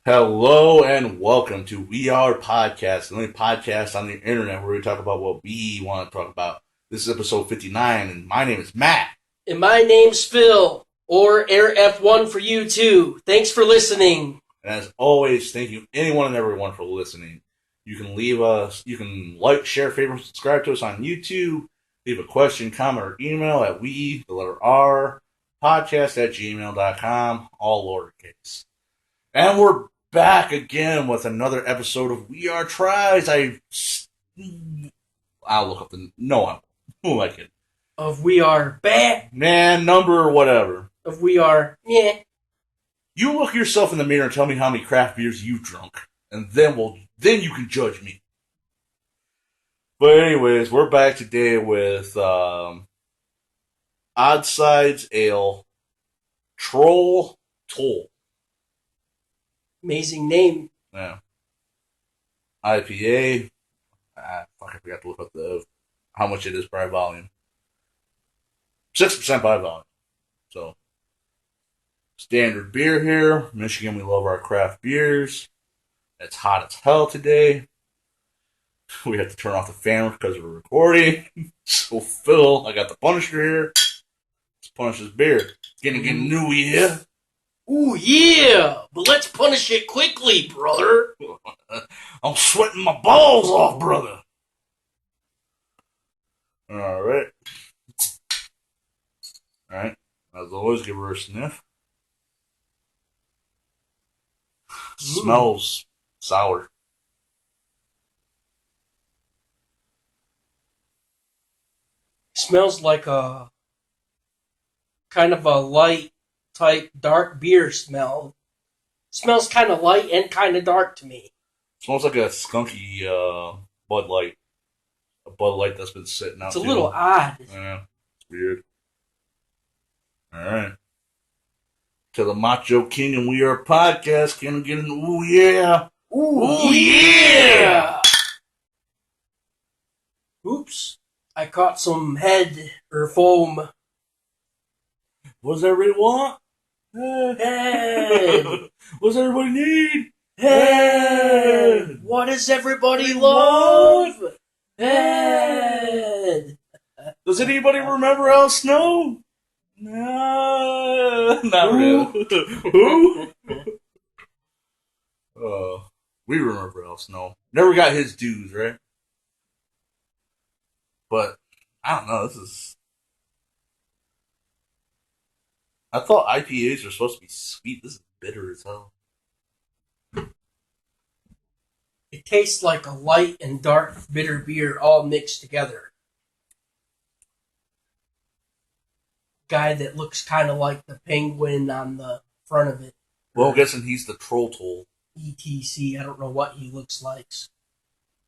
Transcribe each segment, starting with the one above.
Hello and welcome to We Are Podcast, the only podcast on the internet where we talk about what we want to talk about. This is episode 59, and my name is Matt. And my name's Phil, or Air F1 for you too. Thanks for listening. And as always, thank you anyone and everyone for listening. You can like, share, favorite, subscribe to us on YouTube. Leave a question, comment, or email at podcast@gmail.com, all lowercase. And we're back again with another episode of We Are Tries. I'll look up the... No, I'm... Who am I kidding? Of We Are Bad. Man, number, or whatever. Of We Are Yeah. You look yourself in the mirror and tell me how many craft beers you've drunk. And then you can judge me. But anyways, we're back today with Odd Sides Ale Troll Toll. Amazing name. Yeah. IPA. I forgot to look up how much it is by volume. 6% by volume. So, standard beer here. Michigan, we love our craft beers. It's hot as hell today. We have to turn off the fan because we're recording. So, Phil, I got the Punisher here. Let's punish this beer. Getting new, yeah? Ooh, yeah! But let's punish it quickly, brother. I'm sweating my balls off, brother. Alright. Alright. As always, give her a sniff. Smells sour. Smells like a kind of a light type dark beer smell. Smells kind of light and kind of dark to me. Smells like a skunky Bud Light. A Bud Light that's been sitting out. It's a little odd. Yeah, it's weird. Alright. To the Macho King and We Are Podcast. Can I get an ooh yeah? Ooh yeah! Oops. I caught some head or foam. What does everybody want? Head! What does everybody need? Head! What does everybody love? Head! Does anybody remember Al Snow? No, not really. Who? We remember Al Snow. Never got his dues, right? But I don't know. I thought IPAs were supposed to be sweet. This is bitter as hell. It tastes like a light and dark bitter beer all mixed together. Guy that looks kind of like the penguin on the front of it. Well, I'm guessing he's the Troll Toll. ETC. I don't know what he looks like.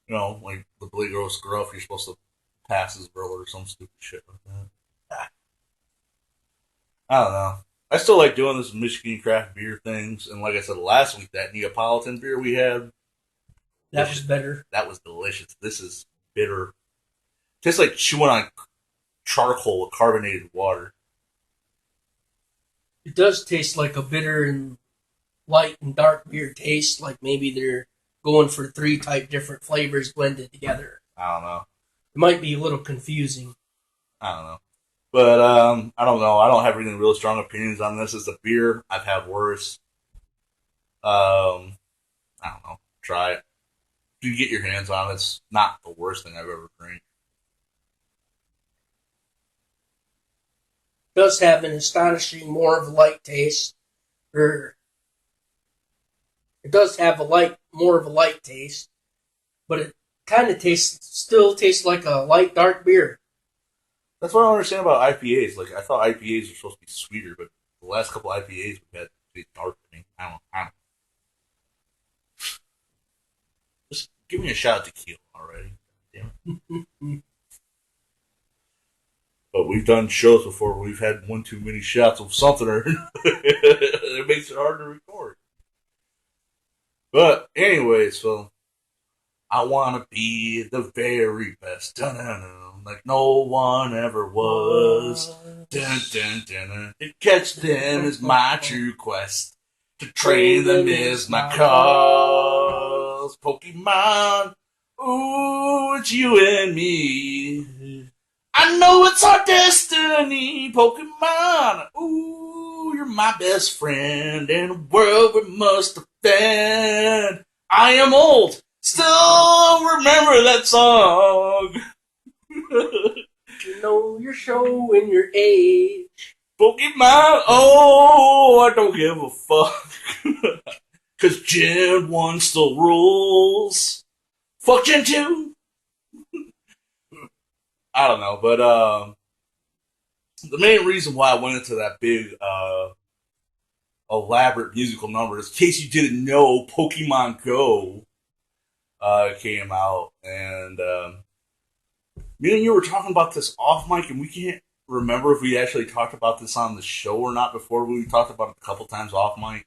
You know, like the Billy Gross Gruff. You're supposed to pass his brother or some stupid shit like that. I don't know. I still like doing this Michigan craft beer things, and like I said last week, that Neapolitan beer we had, that was better. That was delicious. This is bitter. Tastes like chewing on charcoal with carbonated water. It does taste like a bitter and light and dark beer taste, like maybe they're going for 3 type different flavors blended together. I don't know. It might be a little confusing. I don't know. But, I don't know. I don't have any real strong opinions on this. It's a beer. I've had worse. I don't know. Try it. If you get your hands on it, it's not the worst thing I've ever drank. It does have an astonishing more of a light taste. It does have more of a light taste. But it kind of still tastes like a light dark beer. That's what I don't understand about IPAs. Like, I thought IPAs were supposed to be sweeter, but the last couple IPAs we've had taste dark to me. I don't know. Just give me a shot of tequila already. Damn it. But we've done shows before where we've had one too many shots of something, or it makes it hard to record. But anyways, so I want to be the very best. Dun-dun-dun. Like no one ever was. Dun, dun, dun, dun. To catch them is my true quest. To train them is my cause. Pokemon, ooh, it's you and me. I know it's our destiny, Pokemon. Ooh, you're my best friend in a world we must defend. I am old, still remember that song. You know you're showing your age. Pokemon, oh, I don't give a fuck. Cause Gen 1 still rules. Fuck Gen 2. I don't know, but the main reason why I went into that big elaborate musical number is, in case you didn't know, Pokemon Go came out, and me and you were talking about this off mic, and we can't remember if we actually talked about this on the show or not before. We talked about it a couple times off mic.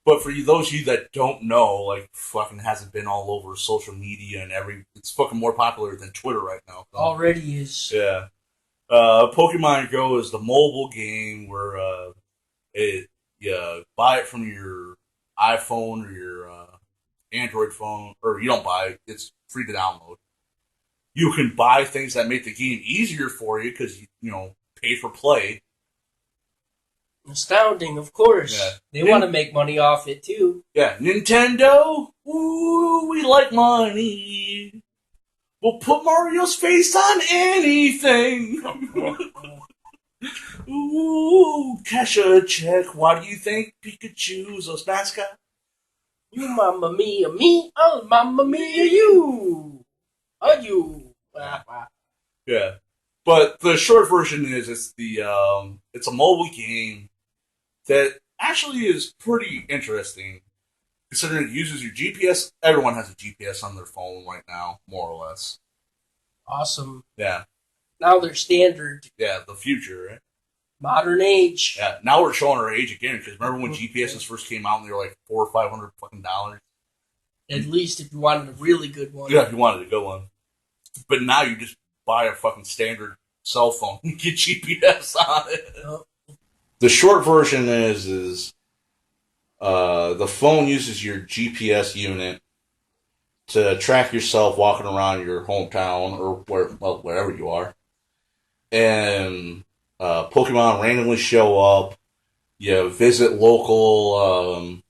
But for those of you that don't know, like, fucking hasn't been all over social media and it's fucking more popular than Twitter right now. So. Already is. Yeah. Pokemon Go is the mobile game where you buy it from your iPhone or your Android phone, or you don't buy it, it's free to download. You can buy things that make the game easier for you because, pay for play. Astounding, of course. Yeah. They want to make money off it, too. Yeah, Nintendo, ooh, we like money. We'll put Mario's face on anything. Ooh, cash a check. Why do you think Pikachu's a mascot? You mamma mia, me, oh mamma mia, you. Oh, you. Yeah. But the short version is it's it's a mobile game that actually is pretty interesting, considering it uses your GPS. Everyone has a GPS on their phone right now, more or less. Awesome. Yeah. Now they're standard. Yeah, the future, right? Modern age. Yeah. Now we're showing our age again, because remember when GPSs first came out and they were like $400 or $500 fucking dollars? At least if you wanted a really good one. Yeah, if you wanted a good one. But now you just buy a fucking standard cell phone and get GPS on it. Oh. The short version is the phone uses your GPS unit to track yourself walking around your hometown or wherever you are. And Pokemon randomly show up. You visit local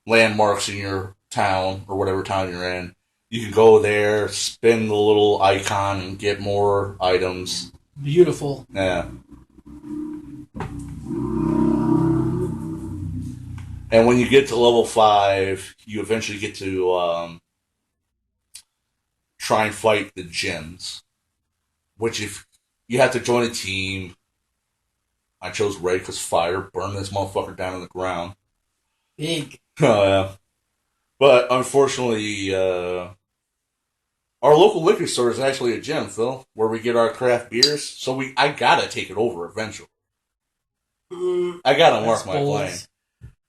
landmarks in your town or whatever town you're in. You can go there, spin the little icon, and get more items. Beautiful. Yeah. And when you get to level 5, you eventually get to try and fight the gyms. Which, if you have to join a team, I chose Ray because fire burned this motherfucker down on the ground. Big. Oh, yeah. But unfortunately, our local liquor store is actually a gym, Phil, where we get our craft beers. So I gotta take it over eventually. I gotta mark my plan.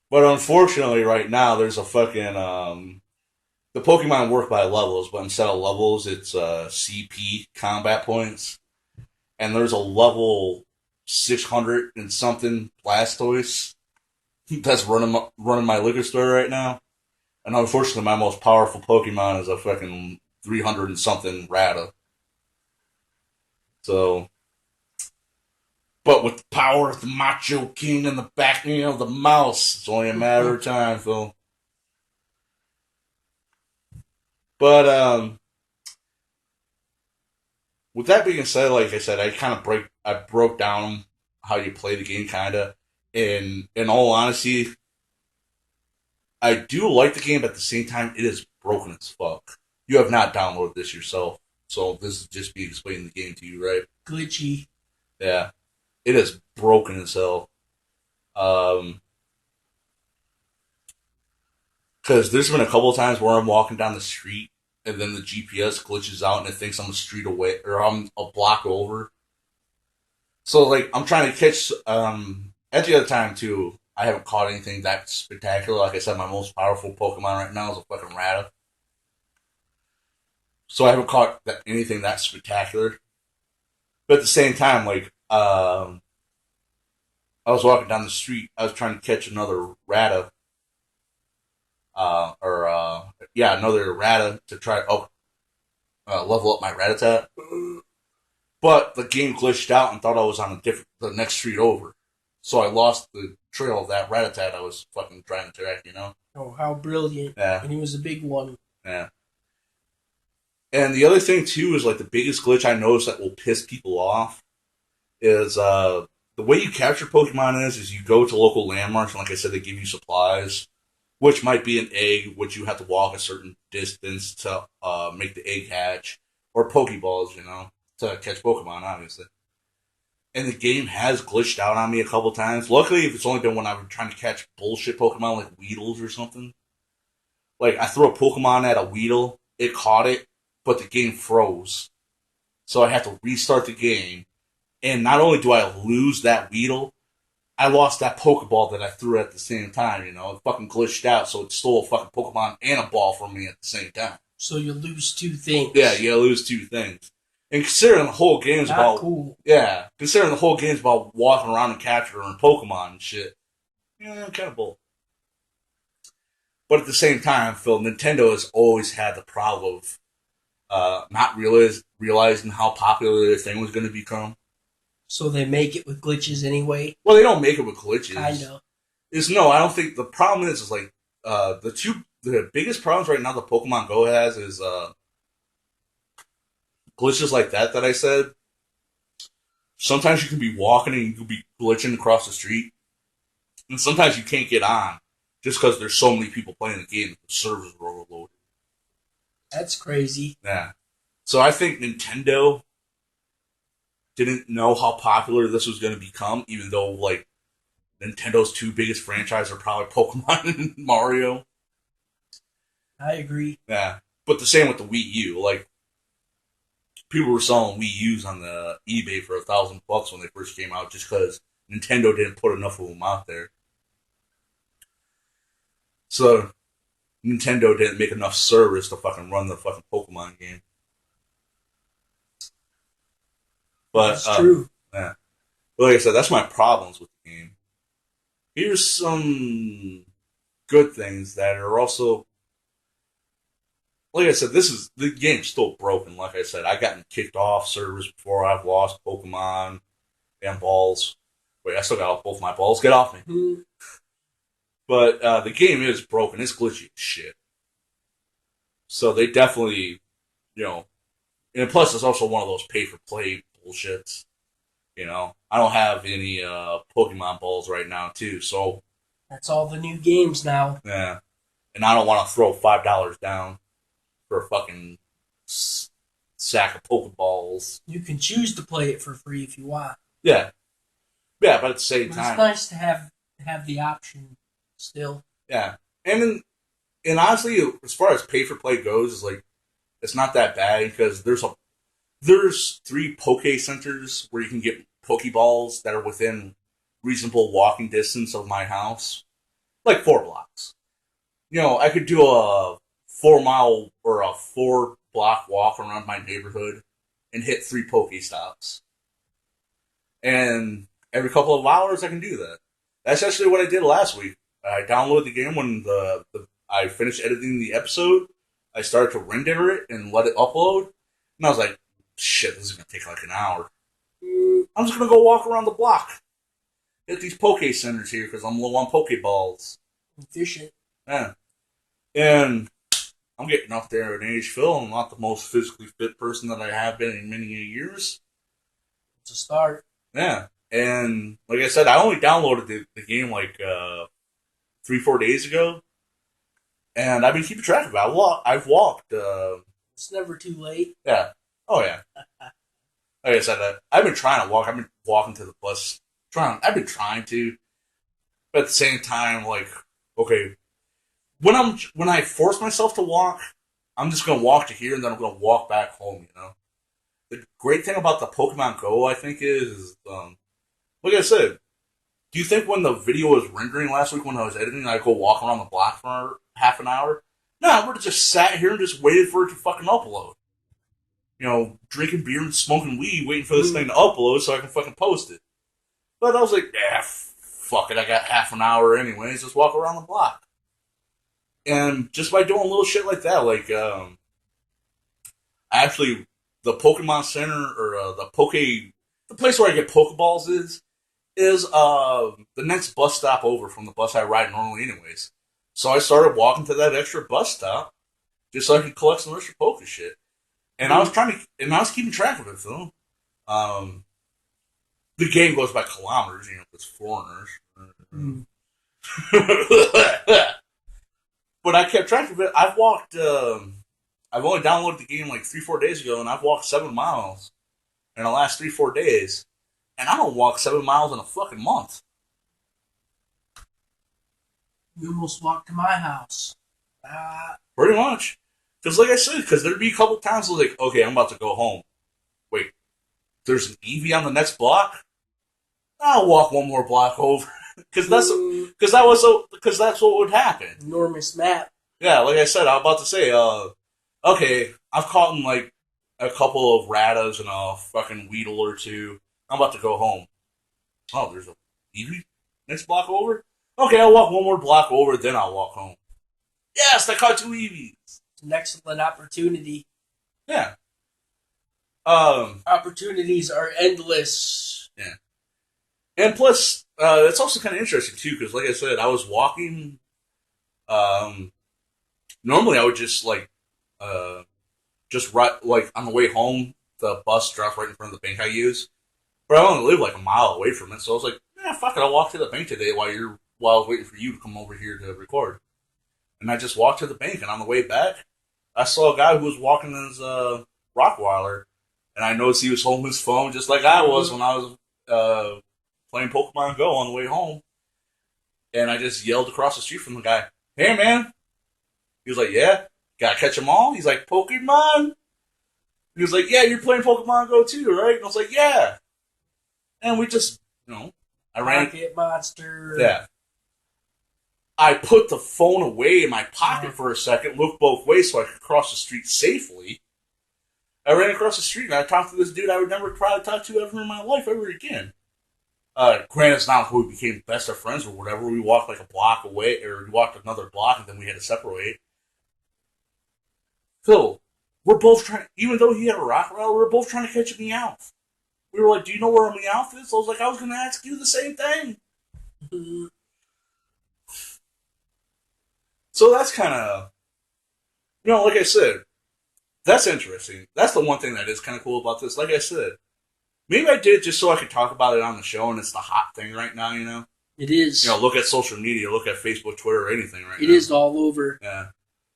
But unfortunately, right now, there's a fucking the Pokemon work by levels, but instead of levels, it's CP combat points, and there's a level 600 and something Blastoise that's running my liquor store right now. And unfortunately, my most powerful Pokemon is a fucking 300 and something Rata. So, but with the power of the Macho King and the backing of the mouse, it's only a matter of time, Phil. But with that being said, like I said, I broke down how you play the game, kinda. In all honesty, I do like the game, but at the same time, it is broken as fuck. You have not downloaded this yourself, so this is just me explaining the game to you, right? Glitchy. Yeah. It is broken as hell. Because there's been a couple of times where I'm walking down the street, and then the GPS glitches out, and it thinks I'm a street away, or I'm a block over. So, like, I'm trying to catch, at the other time, too, I haven't caught anything that spectacular. Like I said, my most powerful Pokemon right now is a fucking Rata. So I haven't caught anything that spectacular. But at the same time, like, I'm I was walking down the street. I was trying to catch another rata, another rata to try level up my Rattata. But the game glitched out and thought I was on the next street over. So I lost the trail of that Rattata I was fucking trying to track, you know? Oh, how brilliant. Yeah. And he was a big one. Yeah. And the other thing, too, is like the biggest glitch I noticed that will piss people off is the way you capture Pokemon is you go to local landmarks, and like I said, they give you supplies, which might be an egg, which you have to walk a certain distance to make the egg hatch, or Pokeballs, you know, to catch Pokemon, obviously. And the game has glitched out on me a couple times. Luckily, if it's only been when I was trying to catch bullshit Pokemon like Weedles or something. Like, I threw a Pokemon at a Weedle, it caught it, but the game froze. So I had to restart the game. And not only do I lose that Weedle, I lost that Pokeball that I threw at the same time, you know. It fucking glitched out, so it stole a fucking Pokemon and a ball from me at the same time. So you lose two things. Yeah, you lose two things. And considering the whole game's Not about... cool. Yeah, considering the whole game's about walking around and capturing Pokemon and shit. Yeah, kind of bull. But at the same time, Phil, Nintendo has always had the problem of not realizing how popular their thing was going to become. So they make it with glitches anyway? Well, they don't make it with glitches. Kind of. I don't think... The problem is like, the biggest problems right now that Pokemon Go has is glitches like that I said. Sometimes you can be walking and you can be glitching across the street. And sometimes you can't get on just because there's so many people playing the game that the servers are overloaded. That's crazy. Yeah. So I think Nintendo didn't know how popular this was going to become, even though, like, Nintendo's two biggest franchises are probably Pokemon and Mario. I agree. Yeah. But the same with the Wii U. Like, people were selling Wii U's on the eBay for $1,000 when they first came out just because Nintendo didn't put enough of them out there. So, Nintendo didn't make enough servers to fucking run the fucking Pokemon game. But, That's true. Yeah. But like I said, that's my problems with the game. Here's some good things that are also... Like I said, the game's still broken. Like I said, I've gotten kicked off servers before. I've lost Pokemon and balls. Wait, I still got both my balls. Get off me. Mm. But the game is broken. It's glitchy as shit. So they definitely, you know... And plus, it's also one of those pay-for-play bullshits. You know? I don't have any Pokemon balls right now, too, so... That's all the new games now. Yeah. And I don't want to throw $5 down for a fucking sack of Pokeballs. You can choose to play it for free if you want. Yeah. Yeah, but at the same But time... it's nice to have the option still. Yeah. And honestly, as far as pay-for-play goes, it's like, it's not that bad because there's 3 Poke Centers where you can get Pokeballs that are within reasonable walking distance of my house. Like 4 blocks. You know, I could do a 4-mile or a 4-block walk around my neighborhood and hit 3 Pokestops. And every couple of hours I can do that. That's actually what I did last week. I downloaded the game when I finished editing the episode. I started to render it and let it upload. And I was like, shit, this is going to take like an hour. I'm just going to go walk around the block. Hit these Poke Centers here because I'm low on Pokeballs. Efficient. Yeah. And I'm getting up there in age, Phil. I'm not the most physically fit person that I have been in many years. It's a start. Yeah. And like I said, I only downloaded the game like 3-4 days ago. And I've been keeping track of it. I've walked. It's never too late. Yeah. Oh, yeah. Like I said, I've been trying to walk. I've been walking to the bus. I've been trying to. But at the same time, like, okay, when I force myself to walk, I'm just going to walk to here and then I'm going to walk back home, you know? The great thing about the Pokemon Go, I think, is, like I said, do you think when the video was rendering last week when I was editing, I'd go walk around the block for half an hour? No, I would have just sat here and just waited for it to fucking upload. You know, drinking beer and smoking weed, waiting for this thing to upload so I can fucking post it. But I was like, fuck it, I got half an hour anyways, just walk around the block. And just by doing little shit like that, like, actually, the Pokemon Center, or the place where I get Pokeballs is the next bus stop over from the bus I ride normally anyways. So I started walking to that extra bus stop just so I could collect some extra Poke shit. And I was keeping track of it, Phil. The game goes by kilometers, it's foreigners. Mm. But I kept track of it. I've walked. I've only downloaded the game like 3-4 days ago, and I've walked 7 miles in the last 3-4 days. And I don't walk 7 miles in a fucking month. You almost walked to my house. Pretty much. Because, like I said, there'd be a couple times like, okay, I'm about to go home. Wait, there's an Eevee on the next block? I'll walk one more block over. Because that's what would happen. Enormous map. Yeah, like I said, I was about to say, okay, I've caught in like a couple of Radas and a fucking Weedle or two. I'm about to go home. Oh, there's a Eevee next block over? Okay, I'll walk one more block over, then I'll walk home. Yes, I caught 2 Eevees. It's an excellent opportunity. Yeah. Opportunities are endless. Yeah. And plus, it's also kind of interesting too, because like I said, I was walking. Normally, I would just right like on the way home, the bus drops right in front of the bank I use. But I only live like a mile away from it, so I was like, fuck it, I'll walk to the bank today while I was waiting for you to come over here to record. And I just walked to the bank, and on the way back, I saw a guy who was walking his Rottweiler, and I noticed he was holding his phone just like I was when I was playing Pokemon Go on the way home. And I just yelled across the street from the guy, "Hey, man." He was like, "Yeah, gotta catch them all?" He's like, "Pokemon?" He was like, "Yeah, you're playing Pokemon Go too, right?" And I was like, "Yeah." And we just, I ran. Pocket Monster. Yeah. I put the phone away in my pocket for a second, looked both ways so I could cross the street safely. I ran across the street and I talked to this dude I would never try to talk to ever in my life ever again. Granted, it's not who we became best of friends or whatever. We walked like a block away, or we walked another block, and then we had to separate. Phil, we're both trying, even though he had a Rottweiler, we're both trying to catch a Meowth. We were like, "Do you know where a Meowth is?" I was like, "I was going to ask you the same thing." So that's kind of, like I said, that's interesting. That's the one thing that is kind of cool about this. Like I said, maybe I did it just so I could talk about it on the show, and it's the hot thing right now, It is. Look at social media, look at Facebook, Twitter, or anything right now. It is all over. Yeah.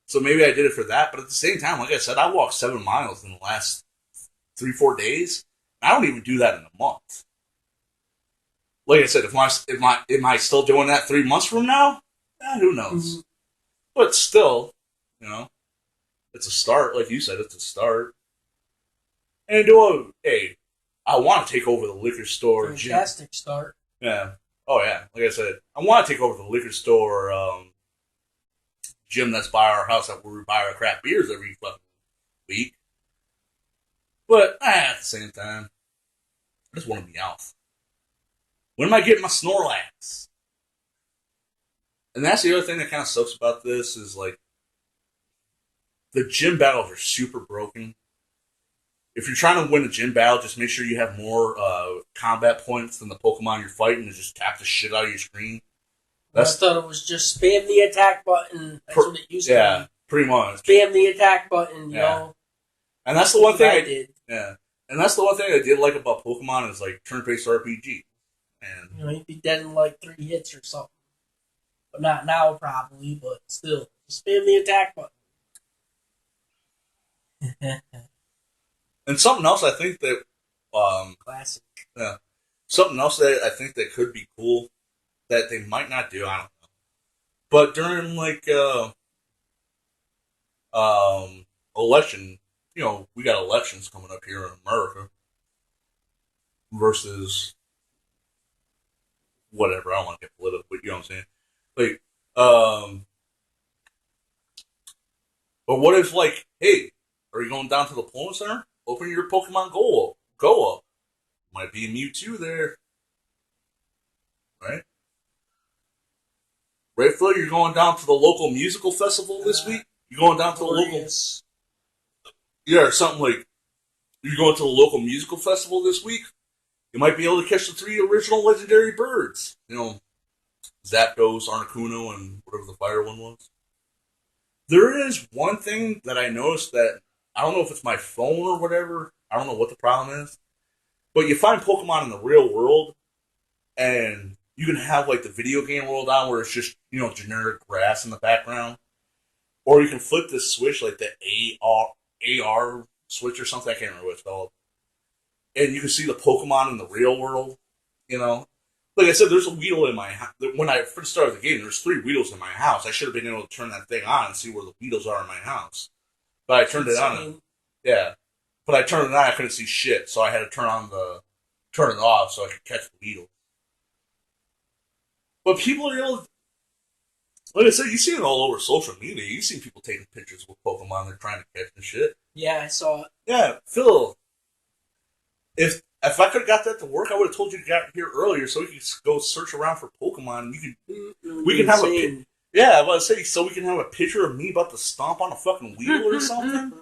So maybe I did it for that, but at the same time, like I said, I walked 7 miles in the last 3-4 days. I don't even do that in a month. Like I said, am I still doing that 3 months from now? Who knows? Mm-hmm. But still, it's a start. Like you said, it's a start. And I want to take over the liquor store. Fantastic start. Yeah. Oh, yeah. Like I said, I want to take over the liquor store gym that's by our house where we buy our craft beers every fucking week. But at the same time, I just want to be out. When am I getting my Snorlax? And that's the other thing that kind of sucks about this is, like, the gym battles are super broken. If you're trying to win a gym battle, just make sure you have more combat points than the Pokemon you're fighting and just tap the shit out of your screen. I thought it was just spam the attack button. That's what it used to be. Yeah, pretty much. Spam the attack button, you know. And that's the one thing I did. Yeah. And that's the one thing I did like about Pokemon is, like, turn-based RPG. And you'd be dead in, like, 3 hits or something. But not now, probably, but still. Just spam the attack button. And something else I think that... Classic. Yeah. Something else that I think that could be cool that they might not do, I don't know. But during, like, election, we got elections coming up here in America versus whatever. I don't want to get political, but you know what I'm saying? Like, but what if, like, hey, are you going down to the Polo Center? Open your Pokemon Go up. Might be a Mewtwo there. Right? Right, Phil? You're going down to the local musical festival this week? You're going down to the local... Glorious. Yeah, or something like... You're going to the local musical festival this week? You might be able to catch the 3 original legendary birds. You know, Zapdos, Articuno, and whatever the fire one was. There is one thing that I noticed that... I don't know if it's my phone or whatever. I don't know what the problem is. But you find Pokemon in the real world, and you can have like the video game world on where it's just, you know, generic grass in the background. Or you can flip this switch, like the AR switch or something. I can't remember what it's called. And you can see the Pokemon in the real world, you know. Like I said, there's a Weedle in my house. When I first started the game, there's 3 Weedles in my house. I should have been able to turn that thing on and see where the Weedles are in my house. But I turned it on. Yeah. But I turned it on, I couldn't see shit. So I had to turn it off so I could catch the Weedle. But people are able, like I said, you see it all over social media. You see people taking pictures with Pokemon they're trying to catch and shit. Yeah, I saw it. Yeah, Phil. If I could have got that to work, I would have told you to get here earlier so we could go search around for Pokemon. We can have a yeah. I was say so we can have a picture of me about to stomp on a fucking wheel or something,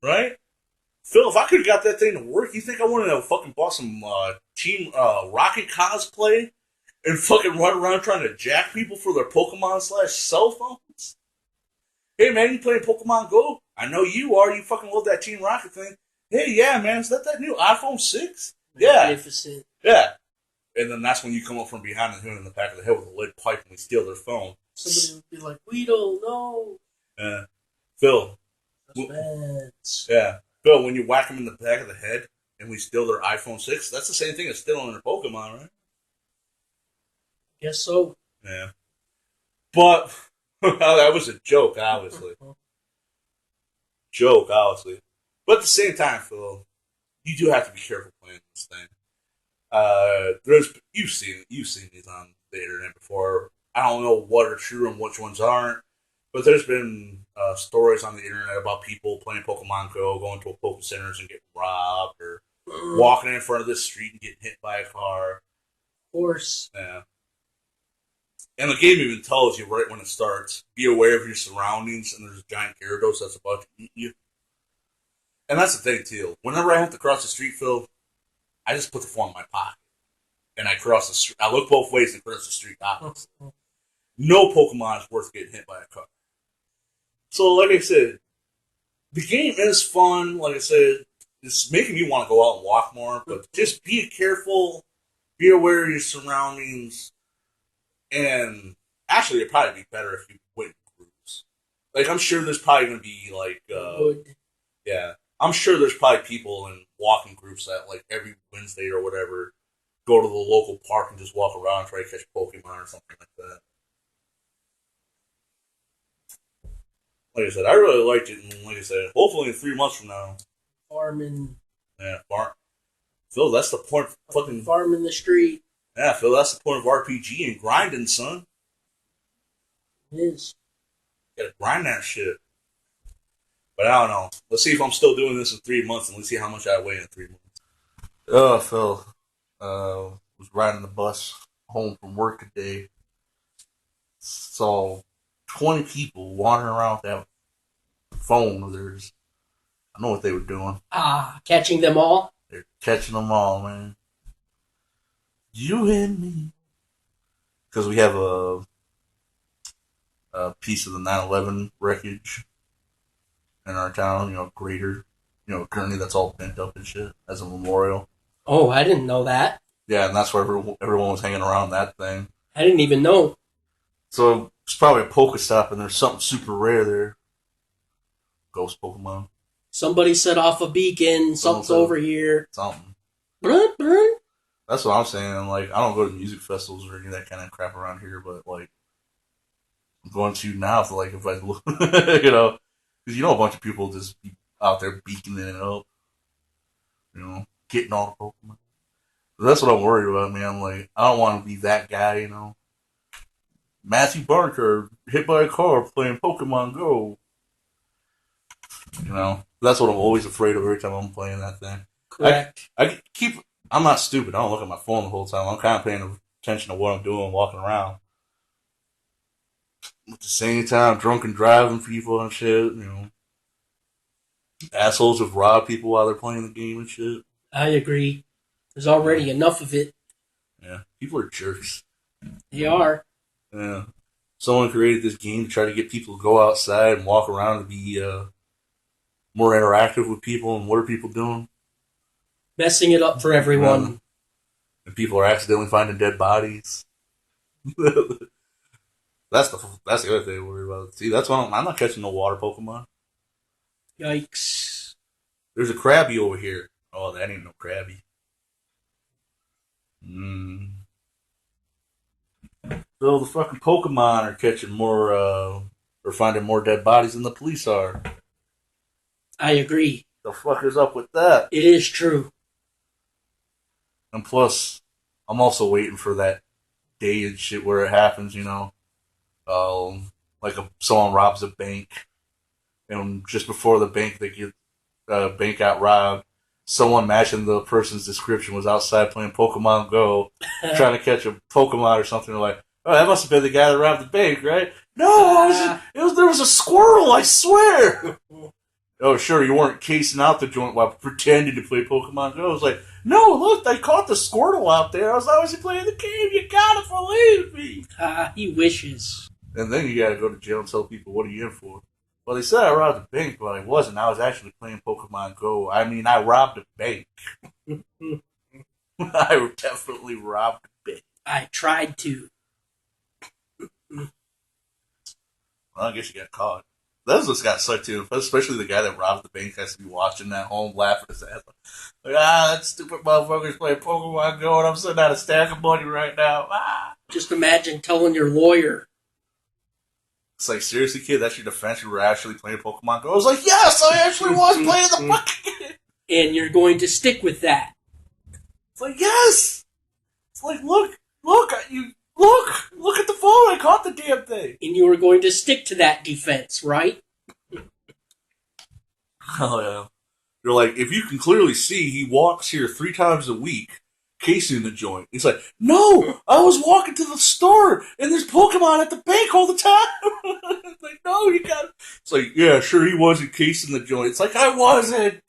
right? Phil, if I could have got that thing to work, you think I wouldn't have fucking bought some Team Rocket cosplay and fucking run around trying to jack people for their Pokemon / cell phones? Hey man, you playing Pokemon Go? I know you are. You fucking love that Team Rocket thing. Hey, yeah, man, is that new iPhone 6? Yeah. Magnificent. Yeah. And then that's when you come up from behind and hit them in the back of the head with a lead pipe and we steal their phone. Somebody would be like, Weedle, no. Phil. That's bad. Yeah. Phil, when you whack them in the back of the head and we steal their iPhone 6, that's the same thing as stealing their Pokemon, right? Guess so. Yeah. But, that was a joke, obviously. But at the same time, Phil, you do have to be careful playing this thing. You've seen these on the internet before. I don't know what are true and which ones aren't, but there's been stories on the internet about people playing Pokemon Go, going to a Poke Centers and getting robbed, or walking in front of the street and getting hit by a car. Of course. Yeah. And the game even tells you right when it starts, be aware of your surroundings, and there's a giant Gyarados that's about to eat you. And that's the thing, too. Whenever I have to cross the street, Phil, I just put the phone in my pocket. And I cross the street. I look both ways and cross the street. No Pokemon is worth getting hit by a car. So, like I said, the game is fun. Like I said, it's making me want to go out and walk more. But just be careful. Be aware of your surroundings. And actually, it'd probably be better if you went in groups. Like, I'm sure there's probably going to be, like, yeah. I'm sure there's probably people in walking groups that, like, every Wednesday or whatever, go to the local park and just walk around and try to catch Pokemon or something like that. Like I said, I really liked it, and like I said, hopefully in 3 months from now. Farming. Yeah, farm. Phil, that's the point of fucking... Farming the street. Yeah, Phil, that's the point of RPG and grinding, son. It is. You gotta grind that shit. But I don't know. Let's see if I'm still doing this in 3 months, and let's see how much I weigh in 3 months. Oh, Phil. Was riding the bus home from work today. Saw 20 people wandering around with that phone of theirs. I know what they were doing. Catching them all? They're catching them all, man. You and me. Because we have a piece of the 9/11 wreckage in our town, you know, greater, you know, currently that's all bent up and shit as a memorial. Oh, I didn't know that. Yeah, and that's where everyone was hanging around that thing. I didn't even know. So it's probably a Pokestop, and there's something super rare there. Ghost Pokemon. Somebody set off a beacon. Something's over here. Something. Brun, brun. That's what I'm saying. Like, I don't go to music festivals or any of that kind of crap around here, but like, I'm going to now. So like, if I look, you know, because you know a bunch of people just be out there beaking it up, you know, getting all the Pokemon. But that's what I'm worried about, man. Like, I don't want to be that guy, you know. Matthew Barker hit by a car playing Pokemon Go. You know, that's what I'm always afraid of every time I'm playing that thing. Correct. I'm not stupid. I don't look at my phone the whole time. I'm kind of paying attention to what I'm doing, walking around. At the same time, drunken driving people and shit. Assholes have robbed people while they're playing the game and shit. I agree. There's already enough of it. Yeah, people are jerks. They are. Yeah, someone created this game to try to get people to go outside and walk around and be more interactive with people. And what are people doing? Messing it up for everyone. And people are accidentally finding dead bodies. that's the other thing I worry about. See, that's why I'm not catching no water Pokemon. Yikes. There's a Krabby over here. Oh, that ain't no Krabby. Mm. So the fucking Pokemon are catching more, or finding more dead bodies than the police are. I agree. The fuck is up with that? It is true. And plus, I'm also waiting for that day and shit where it happens, like someone robs a bank, and just before the bank got robbed, someone matching the person's description was outside playing Pokemon Go, trying to catch a Pokemon or something. They're like, oh, that must have been the guy that robbed the bank, right? No, there was a squirrel, I swear. Oh, sure, you weren't casing out the joint while pretending to play Pokemon Go. I was like, no, look, they caught the Squirtle out there. I was obviously playing the game. You gotta believe me. He wishes. And then you gotta go to jail and tell people, what are you in for? Well, they said I robbed a bank, but I wasn't. I was actually playing Pokemon Go. I mean, I robbed a bank. I definitely robbed a bank. I tried to. Well, I guess you got caught. Those just got sucked too, especially the guy that robbed the bank has to be watching that home laughing his ass off. Like, that stupid motherfucker's playing Pokemon Go and I'm sitting out a stack of money right now. Just imagine telling your lawyer. It's like, seriously, kid, that's your defense? You were actually playing Pokemon Go? I was like, yes, I actually was playing the fucking game. And you're going to stick with that. It's like, yes! It's like, look at the phone, I caught the damn thing. And you are going to stick to that defense, right? Oh, yeah. They're like, if you can clearly see, he walks here 3 times a week, casing the joint. He's like, no, I was walking to the store, and there's Pokemon at the bank all the time. It's like, no, you got. It's like, yeah, sure, he wasn't casing the joint. It's like, I wasn't.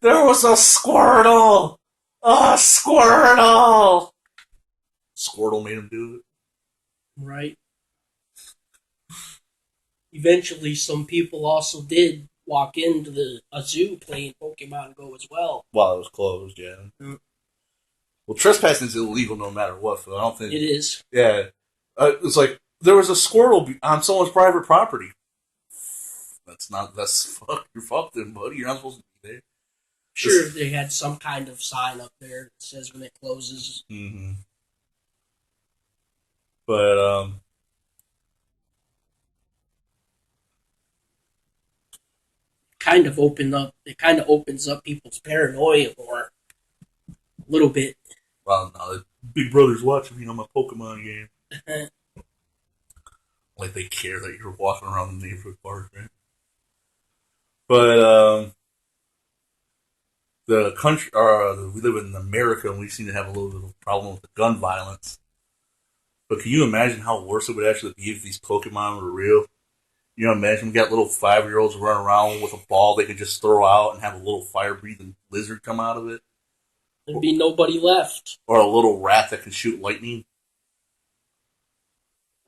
There was a Squirtle. A Squirtle. Squirtle made him do it. Right. Eventually, some people also did walk into a zoo playing Pokemon Go as well. While it was closed, yeah. Well, trespassing is illegal no matter what, Phil. I don't think it is. Yeah, it's like there was a Squirtle on someone's private property. You're fucked then, buddy. You're not supposed to be there. Sure, they had some kind of sign up there that says when it closes. Mm-hmm. But it kind of opens up people's paranoia more a little bit. Well, no, Big Brother's watching my Pokemon game. Like they care that you're walking around the neighborhood park, right? But the country, we live in America, and we seem to have a little bit of a problem with the gun violence. But can you imagine how worse it would actually be if these Pokemon were real? Imagine we got little 5-year-olds running around with a ball they could just throw out and have a little fire-breathing lizard come out of it. There'd be nobody left. Or a little rat that can shoot lightning.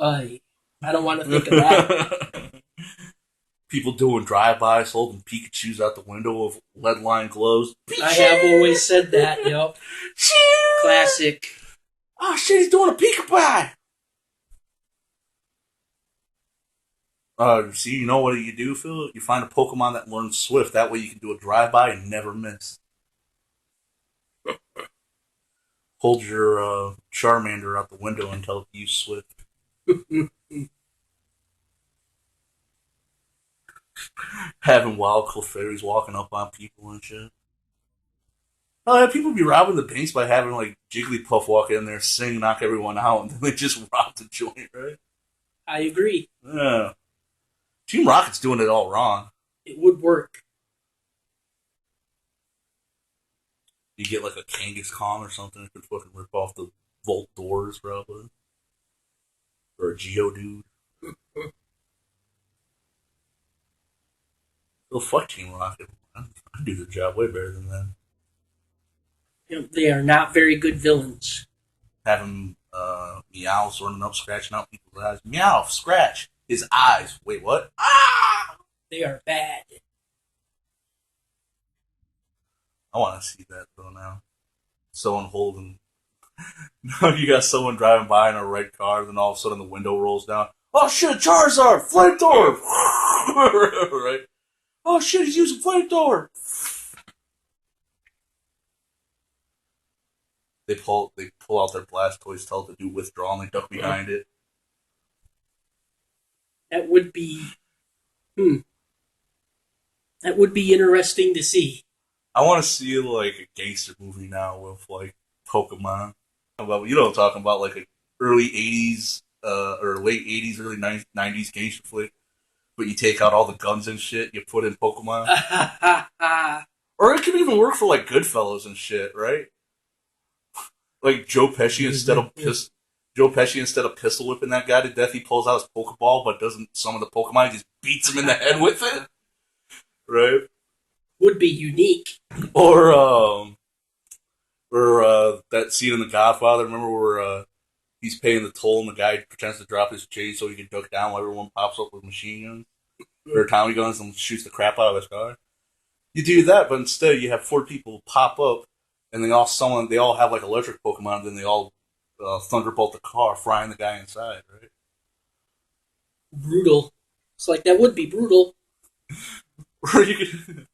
I don't want to think of that. People doing drive-bys, holding Pikachus out the window of lead-lined gloves. I have always said that, yep. Classic. Oh shit, he's doing a peekaboo! See, you know what you do, Phil? You find a Pokemon that learns Swift. That way you can do a drive-by and never miss. Hold your Charmander out the window and tell it to use Swift. Having wild Clefairies walking up on people and shit. Oh, yeah, people be robbing the banks by having like Jigglypuff walk in there, sing, knock everyone out, and then they just rob the joint, right? I agree. Yeah. Team Rocket's doing it all wrong. It would work. You get like a Kangaskhan or something that could fucking rip off the vault doors, probably. Or a Geodude. Oh, fuck Team Rocket. I do the job way better than them. They are not very good villains. Having Meowth running up, scratching out people's eyes. Meowth, scratch his eyes. Wait, what? Ah! They are bad. I want to see that though now. Someone holding. Now you got someone driving by in a red car, then all of a sudden the window rolls down. Oh shit, Charizard! Flamethrower! Right? Oh shit, he's using flamethrower! They pull out their Blastoise, tell it to do withdrawal, and they duck behind it. That would be. That would be interesting to see. I want to see like a gangster movie now with like Pokemon. About, you know what I'm talking about, like a early '80s or late '80s, early '90s gangster flick. But you take out all the guns and shit, you put in Pokemon. Or it could even work for like Goodfellas and shit, right? Like Joe Pesci instead of pistol whipping that guy to death, he pulls out his Pokeball, but doesn't summon the Pokemon. He just beats him in the head with it, right? Would be unique. Or that scene in The Godfather. Remember where he's paying the toll and the guy pretends to drop his chain so he can duck down while everyone pops up with machine guns or Tommy guns and shoots the crap out of his car. You do that, but instead you have 4 people pop up and they all have like electric Pokemon, and then they all thunderbolt the car, frying the guy inside, right? Brutal. It's like that would be brutal. Or you could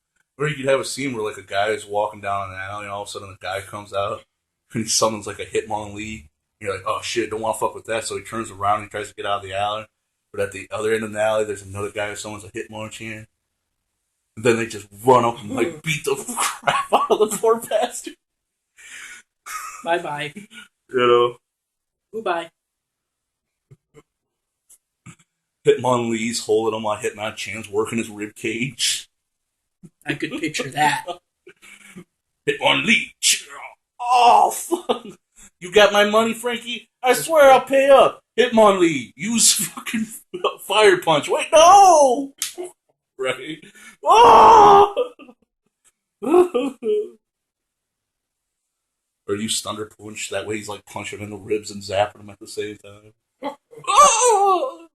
have a scene where like a guy is walking down an alley, and all of a sudden a guy comes out and he summons like a Hitmonlee. You're like, oh shit, don't want to fuck with that. So he turns around and he tries to get out of the alley. But at the other end of the alley, there's another guy who summons a Hitmonchan. And then they just run up and like beat the crap out of the poor bastard. Bye bye. You know, Goodbye. Hitmonlee's holding him while Hitmonchan's working his rib cage. I could picture that. Hitmonlee. Oh fuck! You got my money, Frankie? I swear I'll pay up. Hitmonlee, use fucking fire punch. Wait, no! Right? Oh! Or use Thunder Punch. That way he's like punching in the ribs and zapping him at the same time. Oh!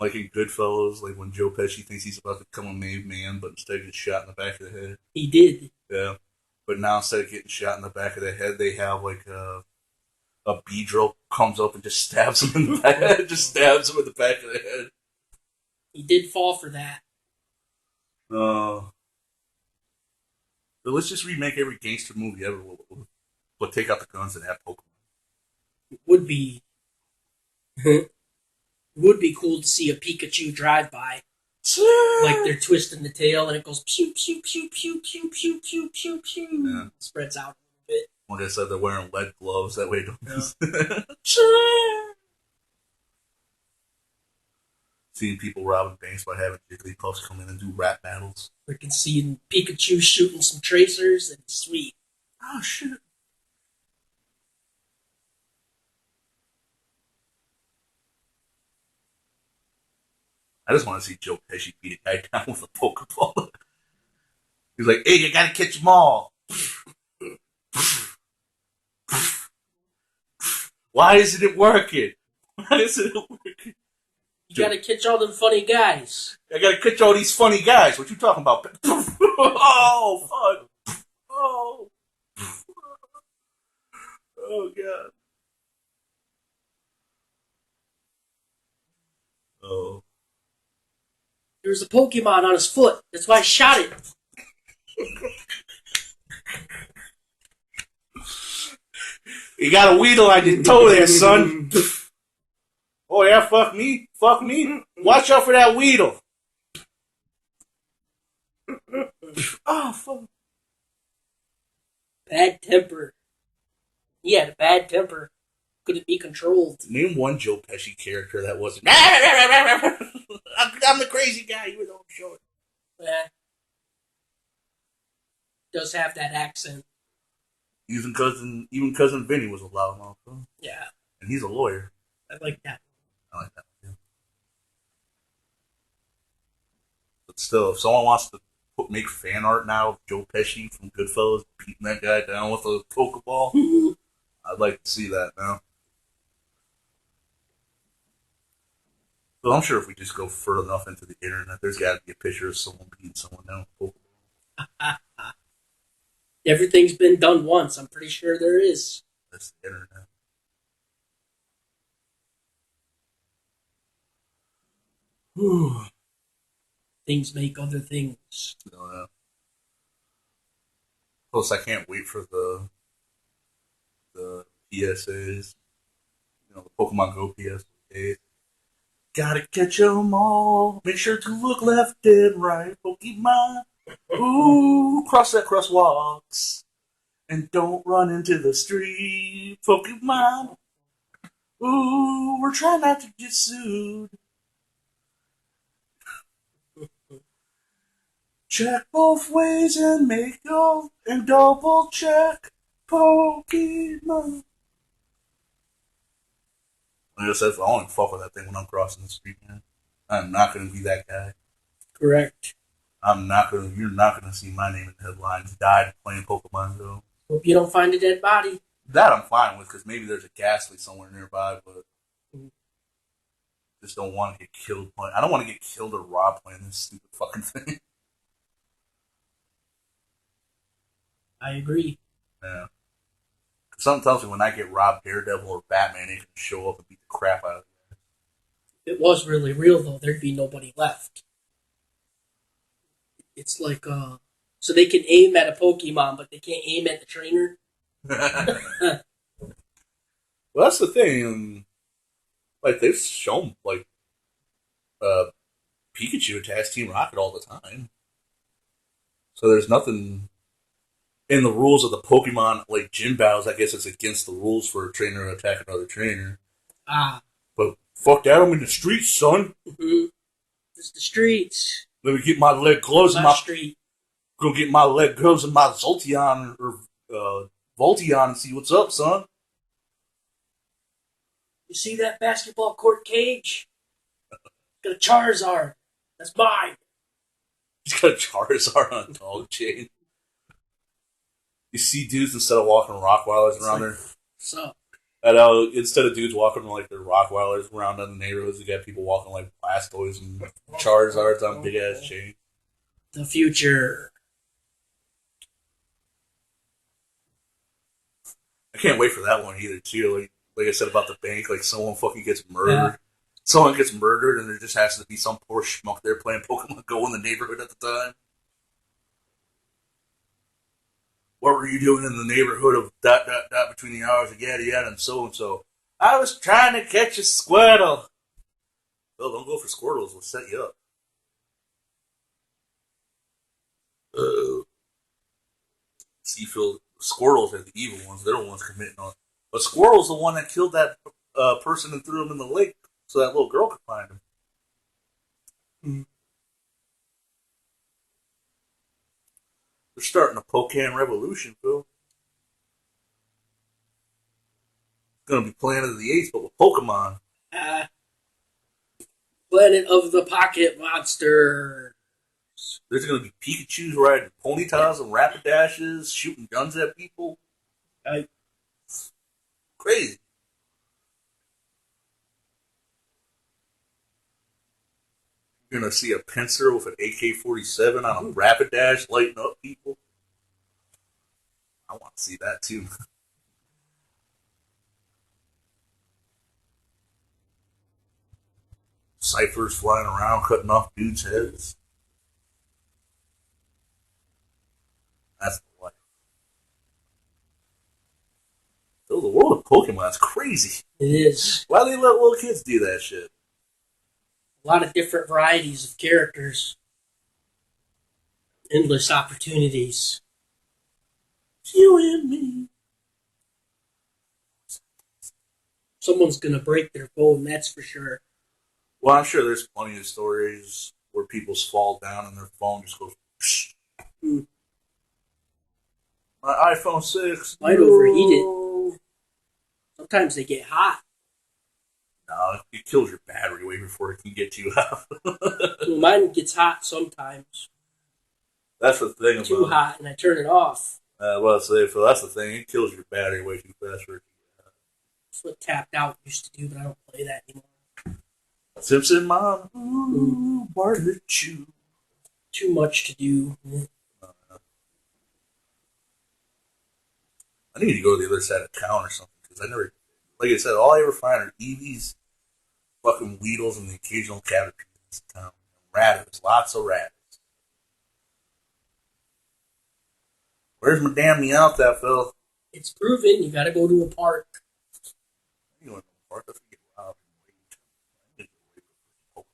Like in Goodfellas, like when Joe Pesci thinks he's about to become a made man, but instead gets shot in the back of the head. He did. Yeah. But now instead of getting shot in the back of the head, they have like a Beedrill comes up and just stabs him in the back. Just stabs him in the back of the head. He did fall for that. But let's just remake every gangster movie ever, but take out the guns and have Pokemon. Would be. Would be cool to see a Pikachu drive by. Like they're twisting the tail and it goes pew pew pew pew pew pew pew pew pew. Yeah. Spreads out a little bit. Like I said, they're wearing lead gloves. That way, don't. Seeing people robbing banks by having Jigglypuffs come in and do rap battles. Freaking seeing Pikachu shooting some tracers and sweet. Oh shit! I just want to see Joe Pesci beat a guy down with a Pokeball. He's like, "Hey, you gotta catch them all." Why isn't it working? Why isn't it working? You gotta catch all them funny guys. I gotta catch all these funny guys. What you talking about? Oh, fuck. Oh. Oh, God. Oh. There was a Pokemon on his foot. That's why I shot it. You got a Weedle on your toe there, son. Oh, yeah, fuck me. Fuck me. Watch out for that Weedle. Oh, fuck. Bad temper. He had a bad temper. Couldn't be controlled. Name one Joe Pesci character that wasn't. I'm the crazy guy, even though I'm short. Does have that accent. Even cousin Vinny was a loudmouth, huh? Yeah. And he's a lawyer. I like that. I like that one too. But still, if someone wants to make fan art now of Joe Pesci from Goodfellas beating that guy down with a Pokeball, I'd like to see that now. But I'm sure if we just go further enough into the internet, there's got to be a picture of someone beating someone down with a Pokeball. Everything's been done once. I'm pretty sure there is. That's the internet. Whew. Things make other things. Plus, I can't wait for the PSAs. The Pokemon Go PSAs. Gotta catch 'em all. Make sure to look left and right. Pokemon. Ooh, cross that crosswalks. And don't run into the street. Pokemon. Ooh, we're trying not to get sued. Check both ways and make go and double check Pokemon. Like I said, I don't fuck with that thing when I'm crossing the street, man. I'm not gonna be that guy. Correct. You're not gonna see my name in the headlines. Died playing Pokemon Go. Hope you don't find a dead body. That I'm fine with because maybe there's a ghastly somewhere nearby, but just don't want to get killed playing. I don't want to get killed or robbed playing this stupid fucking thing. I agree. Yeah. Something tells me when I get robbed, Daredevil or Batman ain't gonna show up and beat the crap out of me. If it was really real, though, there'd be nobody left. It's like, so they can aim at a Pokemon, but they can't aim at the trainer. Well, that's the thing. Like they've shown Pikachu attacks Team Rocket all the time. So there's nothing in the rules of the Pokemon like gym battles. I guess it's against the rules for a trainer to attack another trainer. Ah. But fuck that! I'm in the streets, son. Mm-hmm. It's the streets. Let me get my leg gloves in my street. Go get my leg gloves and my Zolteon or Volteon and see what's up, son. You see that basketball court cage? Got a Charizard. That's mine. He's got a Charizard on a dog chain. You see dudes instead of walking Rockwilders around there. So. And instead of dudes walking like their Rockwilders around in the neighborhoods, you got people walking like Blastoise and Charizards on big ass chains. The future. I can't wait for that one either, too. Like I said about the bank, like someone fucking gets murdered. Yeah. Someone gets murdered, and there just has to be some poor schmuck there playing Pokemon Go in the neighborhood at the time. What were you doing in the neighborhood of ... between the hours of yada yada and so? I was trying to catch a Squirtle. Well, don't go for Squirtles. We'll set you up. Seafield Squirtles are the evil ones. They're the ones committing on. But Squirtle's the one that killed that person and threw him in the lake so that little girl could find him. Mm-hmm. They're starting a Pokémon revolution, Phil. It's going to be Planet of the Apes, but with Pokemon. Planet of the Pocket Monster. There's going to be Pikachus riding ponytails and Rapidashes, shooting guns at people. Crazy. You're going to see a Pinsir with an AK-47 on a Rapidash lighting up people. I want to see that too. Ciphers flying around, cutting off dudes' heads. That's the life. Oh, the world of Pokemon is crazy. It is. Why do they let little kids do that shit? A lot of different varieties of characters. Endless opportunities. You and me. Someone's gonna break their phone, that's for sure. Well, I'm sure there's plenty of stories where people fall down and their phone just goes. Psh. My iPhone 6 might overheat it. Sometimes they get hot. No, it kills your battery way before it can get too hot. Well, mine gets hot sometimes, That's the thing too about hot, and I turn it off. well, I say, so that's the thing. It kills your battery way too fast for it. That's what Tapped Out used to do, but I don't play that anymore. Simpson Mom, ooh, barter chew. Too much to do. I need to go to the other side of town or something because I never, like I said, all I ever find are Eevees, fucking Weedles, and the occasional Caterpillars in this town. Rabbits, lots of rabbits. Where's my damn Meowth, Phil? It's proven you got to go to a park. You know, park, let's get wild and wait.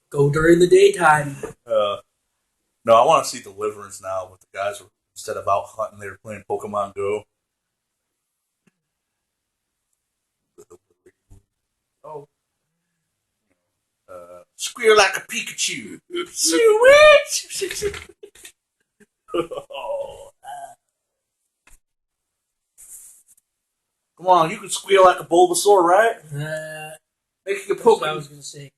Go during the daytime. No, I want to see Deliverance now with the guys who, instead of out hunting, they were playing Pokemon Go. Oh. Squeal like a Pikachu. Switch! Oh. Come on, you can squeal like a Bulbasaur, right? Make your That's what I Pokemon. was gonna say.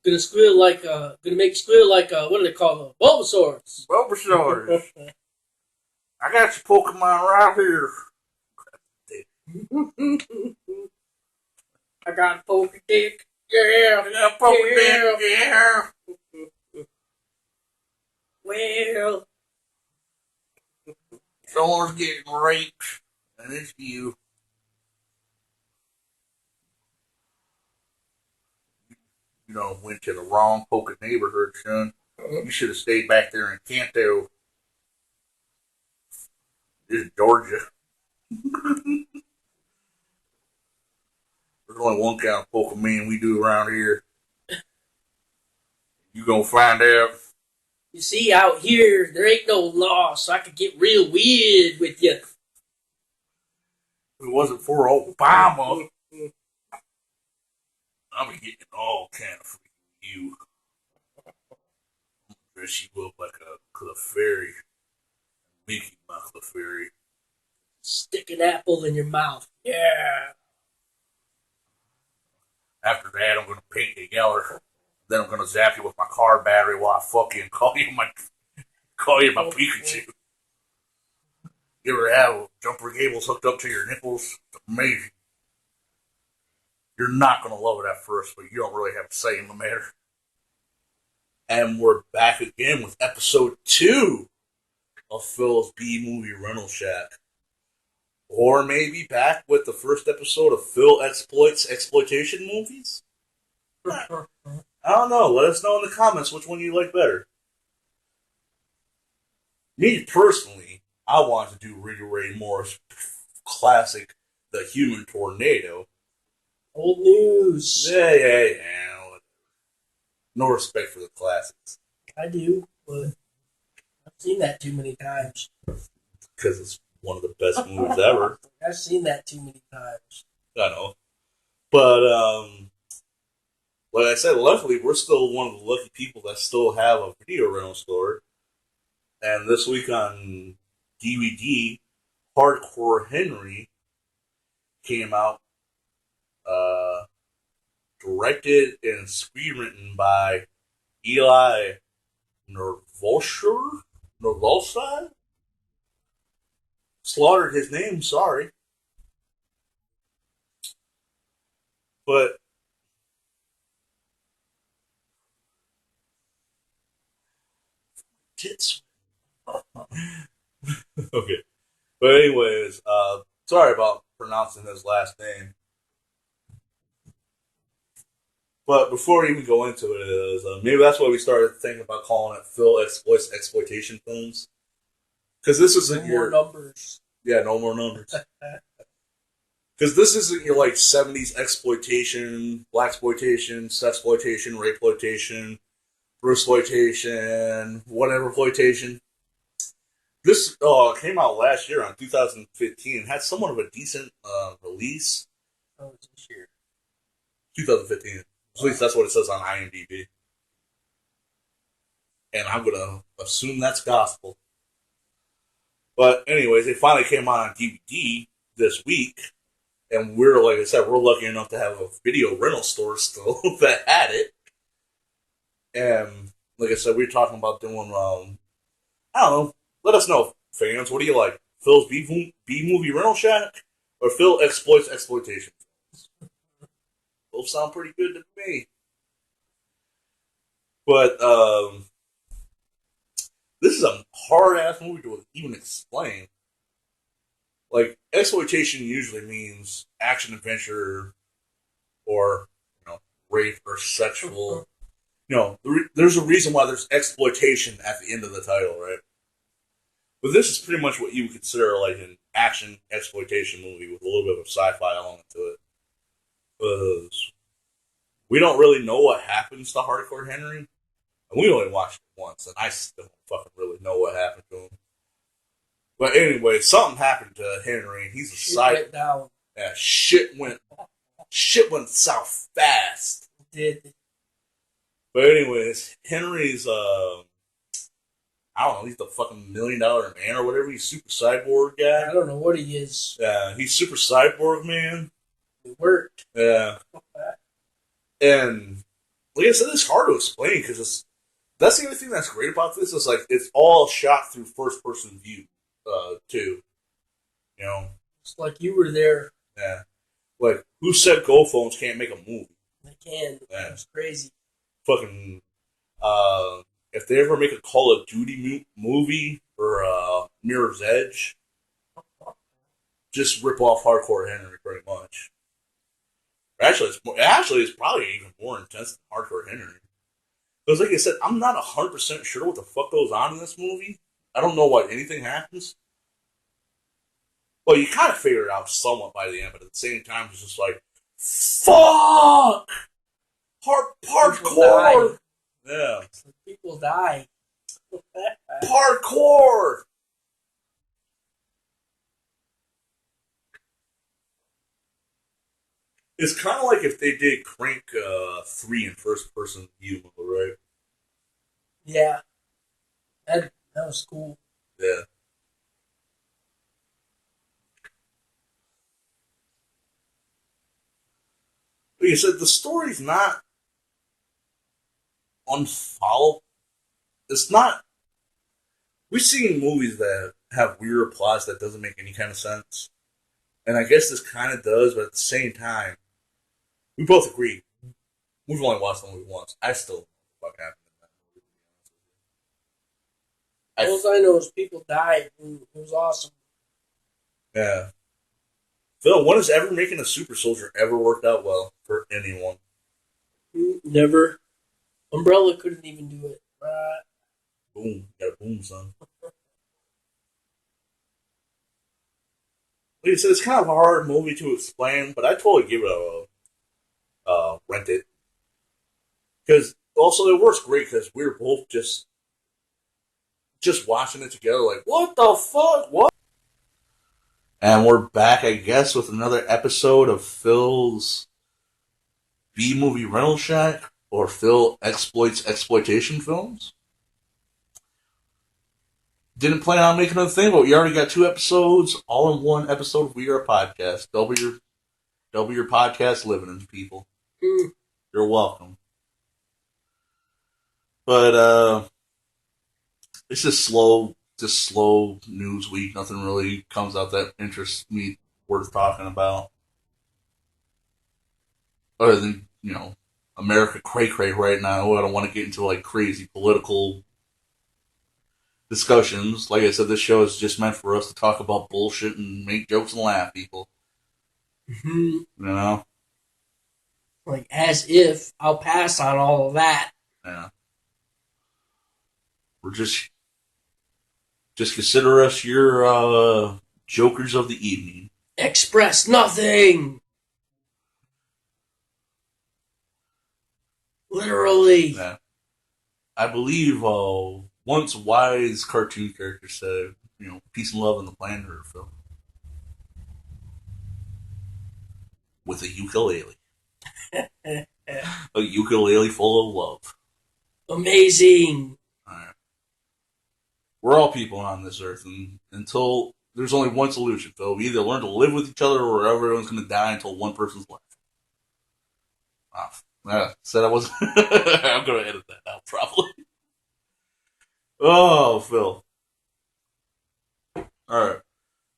Gonna squeal like gonna make you squeal like what do they call them? Bulbasaurs. Bulbasaur. I got your Pokemon right here. I got a poker dick. Yeah. I got a Pokemon, yeah. Well, Someone's getting raped, and it's you. You know, went to the wrong Poke neighborhood, son. You should have stayed back there in Kanto. This is Georgia. There's only one kind of Pokemon we do around here. You gonna find out. you see, out here there ain't no law, so I could get real weird with you. If it wasn't for Obama, I'd be getting all kind of freaking you. Dress you up like a Clefairy. Mickey my Clefairy. Stick an apple in your mouth. Yeah. After that, I'm gonna paint you yellow. Then I'm gonna zap you with my car battery while I fucking call you my Pikachu. You ever have jumper cables hooked up to your nipples? It's amazing. You're not gonna love it at first, but you don't really have a say in the matter. And we're back again with episode 2 of Phil's B Movie Rental Shack. Or maybe back with the first episode of Phil Exploits Exploitation Movies? I don't know. Let us know in the comments which one you like better. Me personally, I want to do Riggy Ray Moore's classic The Human Tornado. Old news. Yeah. No respect for the classics. I do, but I've seen that too many times. Because it's one of the best movies ever. I've seen that too many times. I know. But, like I said, luckily, we're still one of the lucky people that still have a video rental store. And this week on DVD, Hardcore Henry came out, directed and screenwritten by Eli Nervolsher? Nervolsai? Slaughtered his name, sorry. But tits. Okay. But anyways, sorry about pronouncing his last name. But before we even go into it, is maybe that's why we started thinking about calling it Phil Exploits Exploitation Films. Because this isn't More numbers. Yeah, no more numbers. Because this isn't your like 70s exploitation, blaxploitation, sexploitation, rapeploitation, bruceploitation, whatever exploitation. This came out last year on 2015. Had somewhat of a decent release. Oh, it's this year. 2015. At least that's what it says on IMDb. And I'm gonna assume that's gospel. But anyways, it finally came out on DVD this week. And we're, like I said, we're lucky enough to have a video rental store still that had it. And like I said, we were talking about doing, I don't know, let us know, fans, what do you like? Phil's B-movie rental shack or Phil exploits exploitation? Both sound pretty good to me. But this is a hard-ass movie to even explain. Like, exploitation usually means action adventure or, rape or sexual. There's a reason why there's exploitation at the end of the title, right? But this is pretty much what you would consider like an action exploitation movie with a little bit of a sci-fi element to it. Because we don't really know what happens to Hardcore Henry. And we only watched it once, and I still don't fucking really know what happened to him. But anyway, something happened to Henry, and he's a side. Went down. Yeah, shit went south fast. It did. But anyways, Henry's I don't know, he's the fucking $1 million man or whatever. He's super cyborg guy. I don't know what he is. Yeah, he's super cyborg man. It worked. Yeah. And like I said, it's hard to explain because that's the only thing that's great about this is like it's all shot through first person view, too. It's like you were there. Yeah. Like, who said Go Phones can't make a movie? They can. Yeah. It's crazy. Fucking, if they ever make a Call of Duty movie or Mirror's Edge, just rip off Hardcore Henry pretty much. Actually, it's probably even more intense than Hardcore Henry. Because, like I said, I'm not 100% sure what the fuck goes on in this movie. I don't know why anything happens. Well, you kind of figure it out somewhat by the end, but at the same time, it's just like, fuck! Hardcore! Yeah. People die. Hardcore! It's kind of like if they did Crank 3 in first person view, right? Yeah. That was cool. Yeah. Like you said, the story's not unfollowed. It's not. We've seen movies that have weird plots that doesn't make any kind of sense. And I guess this kind of does, but at the same time, we both agree. We've only watched the movie once. I still don't know what the fuck happened in that movie. All I know is people died. And it was awesome. Yeah. Phil, when has ever making a super soldier ever worked out well for anyone? Never. Umbrella couldn't even do it. Boom. You got a boom, son. Like I said, it's kind of a hard movie to explain, but I totally give it a rent it. Because also it works great because we were both just watching it together like, what the fuck? What? And we're back, I guess, with another episode of Phil's B-movie rental shack, or Phil exploits exploitation films. Didn't plan on making another thing, but we already got 2 episodes, all in one episode of We Are a Podcast. Double your podcast living, people. You're welcome. But it's just slow news week. Nothing really comes out that interests me worth talking about. Other than, America cray-cray right now. I don't want to get into like crazy political discussions. Like I said, this show is just meant for us to talk about bullshit and make jokes and laugh, people. Like, as if I'll pass on all of that. Yeah. We're just consider us your jokers of the evening. Express nothing! Literally. Yeah. I believe once wise cartoon character said, peace and love on the planet Earth, Phil. With a ukulele. A ukulele full of love. Amazing. Alright. We're all people on this earth, and until there's only one solution, Phil. We either learn to live with each other or everyone's going to die until one person's left. Said I wasn't. I'm going to edit that out, probably. Oh, Phil. Alright.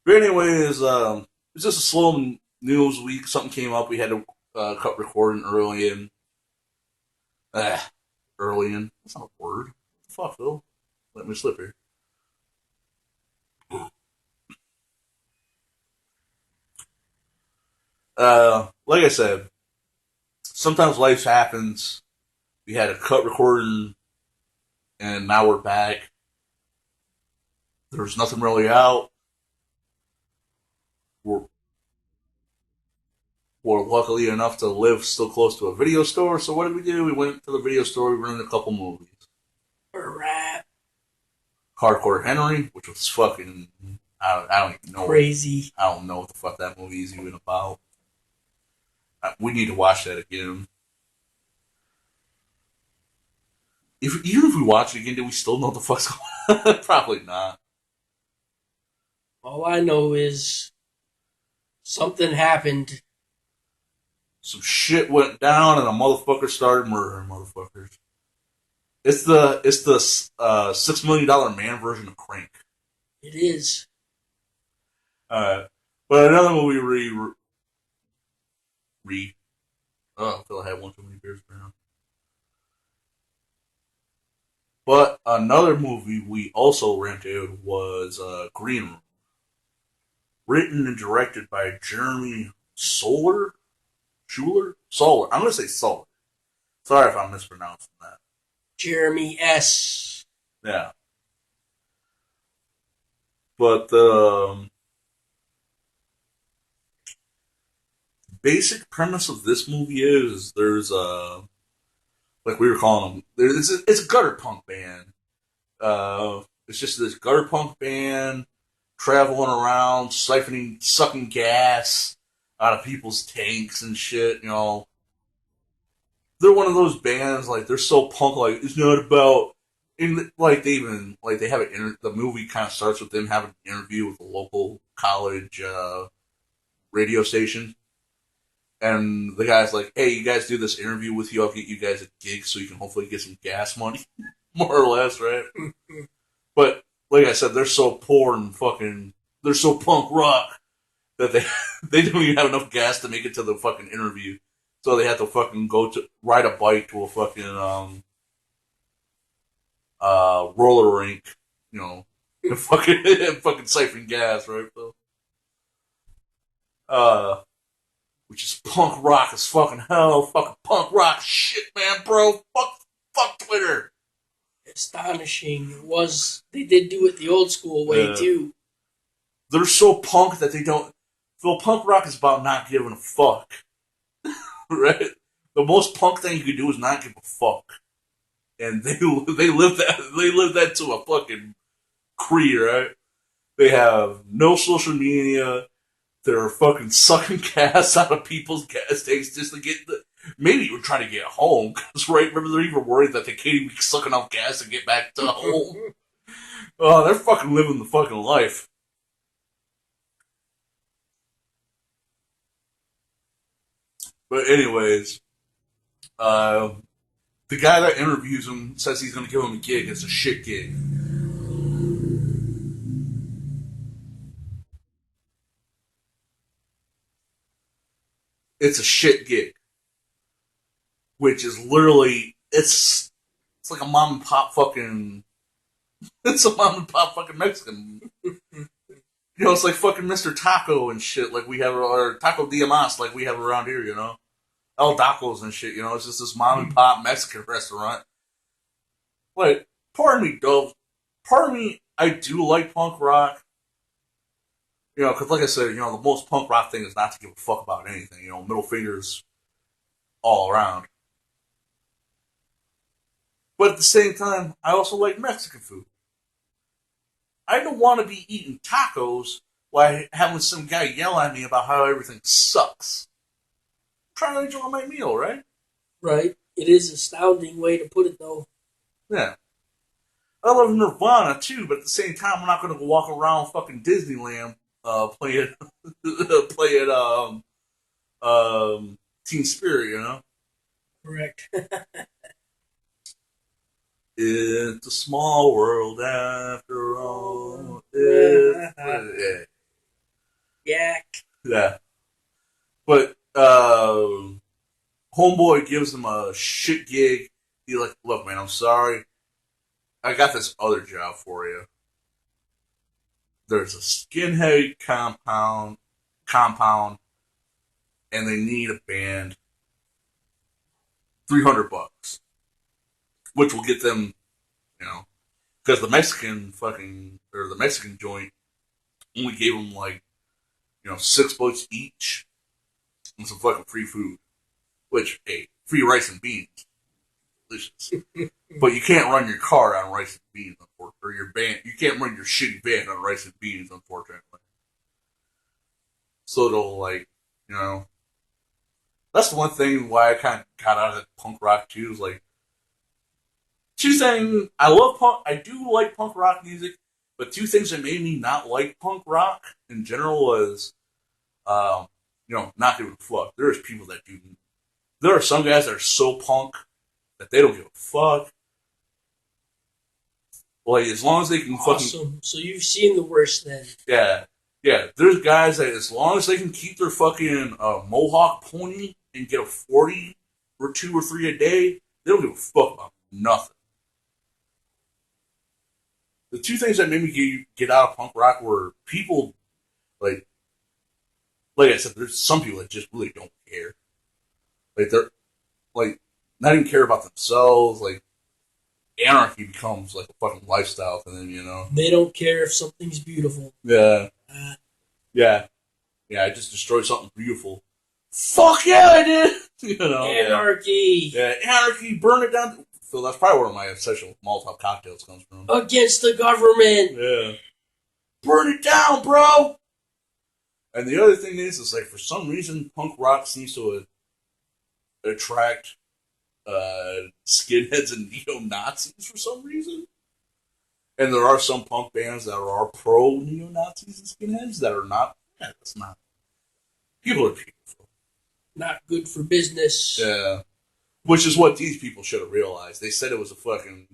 But anyways, it's just a slow news week. Something came up. We had to cut recording early in. Early in. That's not a word. Fuck, Phil. Let me slip here. Like I said, sometimes life happens. We had to cut recording, and now we're back. There's nothing really out. We're, we're luckily enough to live still close to a video store, so what did we do? We went to the video store, we rented a couple movies. Rap. Hardcore Henry, which was fucking... I don't even know. Crazy. I don't know what the fuck that movie is even about. We need to watch that again. Even if we watch it again, do we still know what the fuck's going on? Probably not. All I know is something happened. Some shit went down and a motherfucker started murdering motherfuckers. It's the $6 million man version of Crank. It is. But another movie oh, I feel I had one too many beers now. But another movie we also rented was Green Room. Written and directed by Jeremy Soler? Soler. I'm going to say Soler. Sorry if I'm mispronouncing that. Jeremy S. Yeah. But basic premise of this movie is there's like we were calling them, it's a gutter punk band. It's just this gutter punk band traveling around, sucking gas out of people's tanks and shit. You know, they're one of those bands like they're so punk. Like it's not about. Like they even like they have the movie kind of starts with them having an interview with a local college radio station. And the guy's like, hey, you guys do this interview with you, I'll get you guys a gig so you can hopefully get some gas money. More or less, right? But, like I said, they're so poor and fucking... They're so punk rock that they don't even have enough gas to make it to the fucking interview. So they have to fucking ride a bike to a fucking, roller rink, you know, and fucking siphon gas, right? So, which is punk rock as fucking hell. Fucking punk rock shit, man, bro. Fuck Twitter. Astonishing. It was. They did do it the old school way, too. They're so punk that they don't... Phil, punk rock is about not giving a fuck. Right? The most punk thing you can do is not give a fuck. And they live that to a fucking creed, right? They have no social media. They're fucking sucking gas out of people's gas tanks just to get maybe you're trying to get home. Because, right, remember they're even worried that they can't even be sucking off gas to get back to home. Oh, they're fucking living the fucking life. But anyways, the guy that interviews him says he's going to give him a gig. It's a shit gig. It's a shit gig. Which is literally, it's like a mom and pop fucking, it's a mom and pop fucking Mexican. You know, it's like fucking Mr. Taco and shit like we have, or Taco Diamas like we have around here, you know? El Tacos and shit, you know? It's just this mom and pop Mexican restaurant. Like, pardon me, Dove. Pardon me, I do like punk rock. You know, because like I said, you know, the most punk rock thing is not to give a fuck about anything. You know, middle fingers all around. But at the same time, I also like Mexican food. I don't want to be eating tacos while having some guy yell at me about how everything sucks. I'm trying to enjoy my meal, right? Right. It is an astounding way to put it, though. Yeah. I love Nirvana too, but at the same time, I'm not gonna walk around fucking Disneyland playing playing Team Spirit, you know. Correct. It's a small world after all. Yeah, Yak. yeah. But Homeboy gives him a shit gig. He like, look, man, I'm sorry. I got this other job for you. There's a skinhead compound, and they need a band. $300, which will get them, you know, because the Mexican joint only gave them like, $6 each and some fucking free food. Which, hey, free rice and beans, delicious. But you can't run your car on rice and beans, or your band. You can't run your shitty band on rice and beans, unfortunately. So it'll like, you know, that's the one thing why I kind of got out of punk rock too. Is like, two things I love punk. I do like punk rock music, but two things that made me not like punk rock in general was, um, not giving a fuck. There's people that do. There are some guys that are so punk that they don't give a fuck. Like, as long as they can fucking. Awesome. So you've seen the worst then. Yeah. Yeah. There's guys that, as long as they can keep their fucking Mohawk pony and get a 40 or 2 or 3 a day, they don't give a fuck about nothing. The two things that made me get out of punk rock were people, like, like I said, there's some people that just really don't care. Like, they're, like, not even care about themselves. Like, anarchy becomes like a fucking lifestyle for them, you know? They don't care if something's beautiful. Yeah. Uh, Yeah. Yeah, I just destroyed something beautiful. Fuck yeah, I did! You know? Anarchy! Yeah, anarchy, burn it down. So that's probably where my obsession with Molotov cocktails comes from. Against the government! Yeah. Burn it down, bro! And the other thing is like, for some reason, punk rock seems to attract skinheads and neo-Nazis for some reason. And there are some punk bands that are pro neo-Nazis and skinheads that are not. Yeah, that's not. People are people. Not good for business. Yeah. Which is what these people should have realized. They said it was a fucking.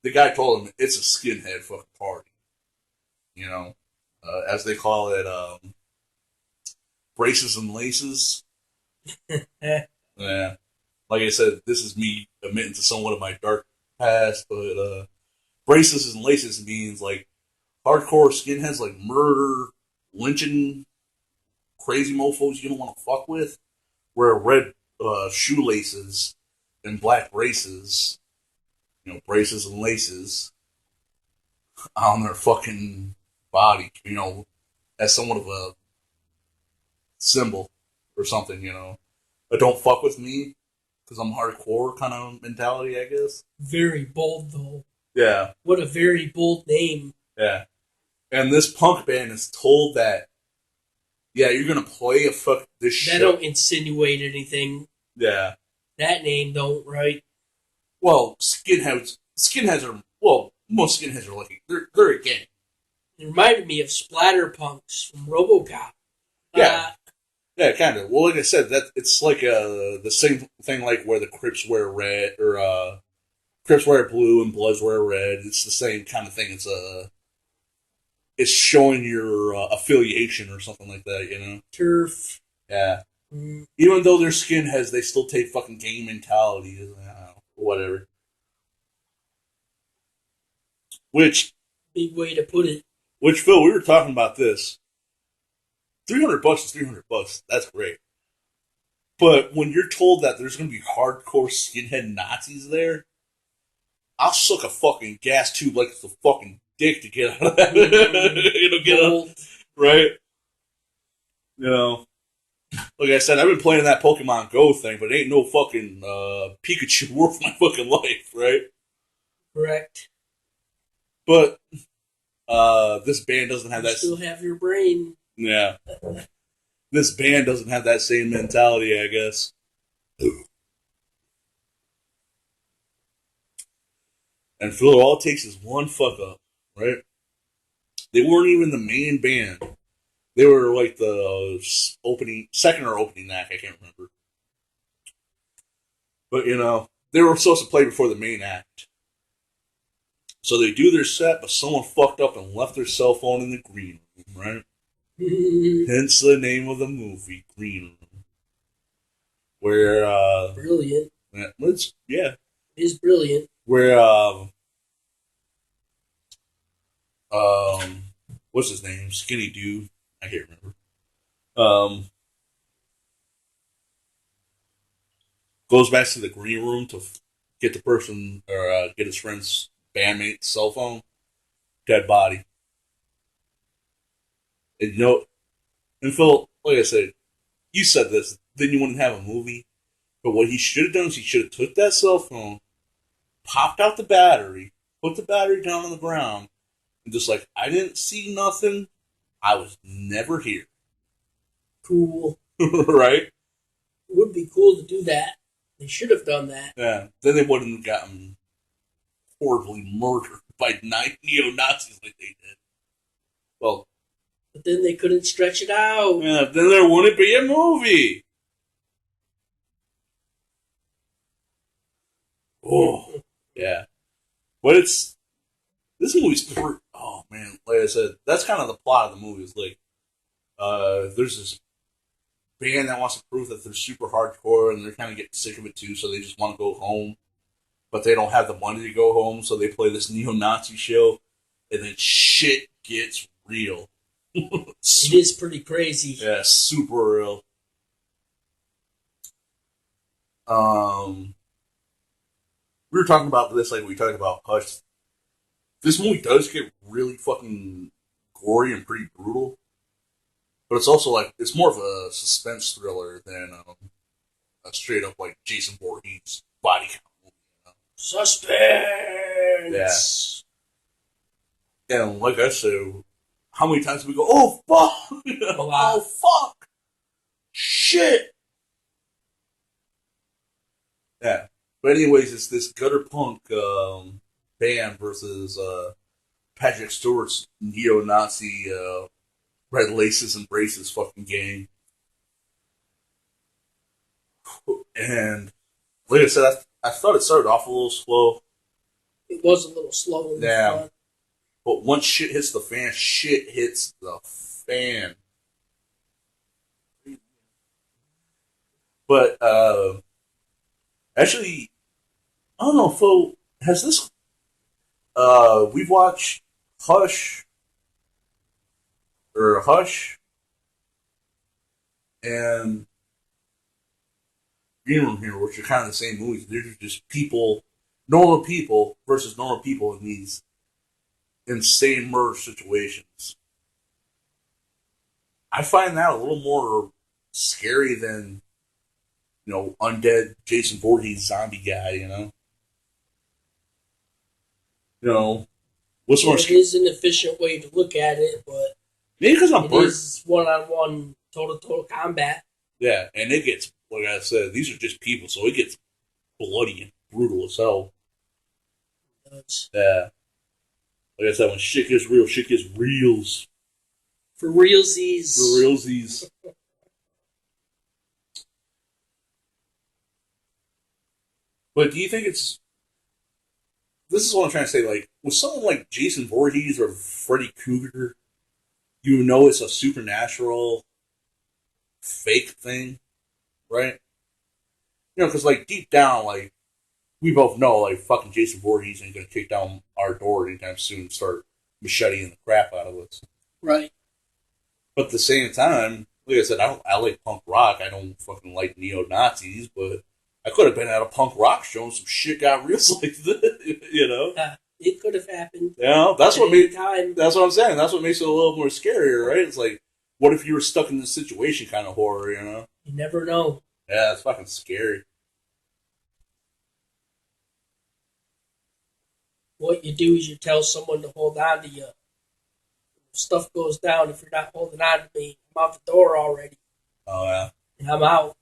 The guy told them it's a skinhead fucking party. You know? As they call it, braces and laces. Yeah. Like I said, this is me admitting to somewhat of my dark past, but braces and laces means like hardcore skinheads, like murder, lynching, crazy mofos you don't want to fuck with, wear red shoelaces and black braces, braces and laces on their fucking body, as somewhat of a symbol or something, But don't fuck with me because I'm hardcore kind of mentality, I guess. Very bold, though. Yeah. What a very bold name. Yeah. And this punk band is told that, yeah, you're gonna play a fuck this shit. That don't insinuate anything. Yeah. That name don't, right? Well, skinheads are, well, most skinheads are like, they're a gang. It reminded me of Splatterpunks from RoboCop. Yeah. Yeah, kind of. Well, like I said, that it's like the same thing like where the Crips wear red, or Crips wear blue and Bloods wear red. It's the same kind of thing. It's showing your affiliation or something like that, Turf. Yeah. Even though they're skinheads, they still take fucking gang mentality. I don't know, whatever. Which, big way to put it. Which, Phil, we were talking about this. $300 is $300. That's great. But when you're told that there's going to be hardcore skinhead Nazis there, I'll suck a fucking gas tube like it's a fucking dick to get out of that. Get out, right? Like I said, I've been playing that Pokemon Go thing, but it ain't no fucking Pikachu worth my fucking life, right? Correct. But this band doesn't have that. Still have your brain. Yeah. This band doesn't have that same mentality, I guess. And Phil, all it takes is one fuck up, right? They weren't even the main band. They were like the second or opening act. I can't remember. But they were supposed to play before the main act. So they do their set, but someone fucked up and left their cell phone in the green room, right? Hence the name of the movie, Green Room. Where Brilliant. yeah. It is brilliant. Where what's his name? Skinny dude. I can't remember. Goes back to the green room to get the person or get his friend's bandmate's cell phone. Dead body. And and Phil, like I said, you said this, then you wouldn't have a movie. But what he should have done is he should have took that cell phone, popped out the battery, put the battery down on the ground, and just like, I didn't see nothing. I was never here. Cool. Right? It would be cool to do that. They should have done that. Yeah. Then they wouldn't have gotten horribly murdered by neo-Nazis like they did. Well, but then they couldn't stretch it out. Yeah, then there wouldn't be a movie. Oh, yeah. But this movie's pretty, oh man, like I said, that's kind of the plot of the movie. Is like, there's this band that wants to prove that they're super hardcore and they're kind of getting sick of it too, so they just want to go home. But they don't have the money to go home, so they play this neo-Nazi show, and then shit gets real. It is pretty crazy. Yeah, super real. We were talking about this like we talked about Hush. This movie does get really fucking gory and pretty brutal, but it's also like it's more of a suspense thriller than a straight up like Jason Voorhees body count movie. Suspense. Yeah, and like I said, how many times do we go, oh fuck, oh fuck, shit. Yeah. But anyways, it's this gutter punk band versus Patrick Stewart's neo-Nazi red laces and braces fucking gang. And like I said, I thought it started off a little slow. It was a little slow in the front. But once shit hits the fan, shit hits the fan. But actually, I don't know, Phil, has this we've watched Hush and Green Room here, which are kind of the same movies. They're just normal people versus normal people in these insane murder situations. I find that a little more scary than, undead Jason Voorhees zombie guy, what's more scary? It is an efficient way to look at it, but maybe because I'm it is one-on-one, total combat. Yeah, and it gets, like I said, these are just people, so it gets bloody and brutal as hell. Yeah. Like I said, when shit gets real, shit gets reals. For realsies. For realsies. But do you think this is what I'm trying to say, like, with someone like Jason Voorhees or Freddy Krueger, it's a supernatural fake thing, right? Because, like, deep down, like, we both know, like, fucking Jason Voorhees ain't gonna kick down our door anytime soon and start macheting the crap out of us. Right. But at the same time, like I said, I like punk rock. I don't fucking like neo-Nazis, but I could have been at a punk rock show and some shit got real like this, It could have happened. That's what That's what I'm saying. That's what makes it a little more scarier, right? It's like, what if you were stuck in this situation kind of horror, You never know. Yeah, it's fucking scary. What you do is you tell someone to hold on to you. If stuff goes down, if you're not holding on to me, I'm out the door already. Oh, yeah. And I'm out.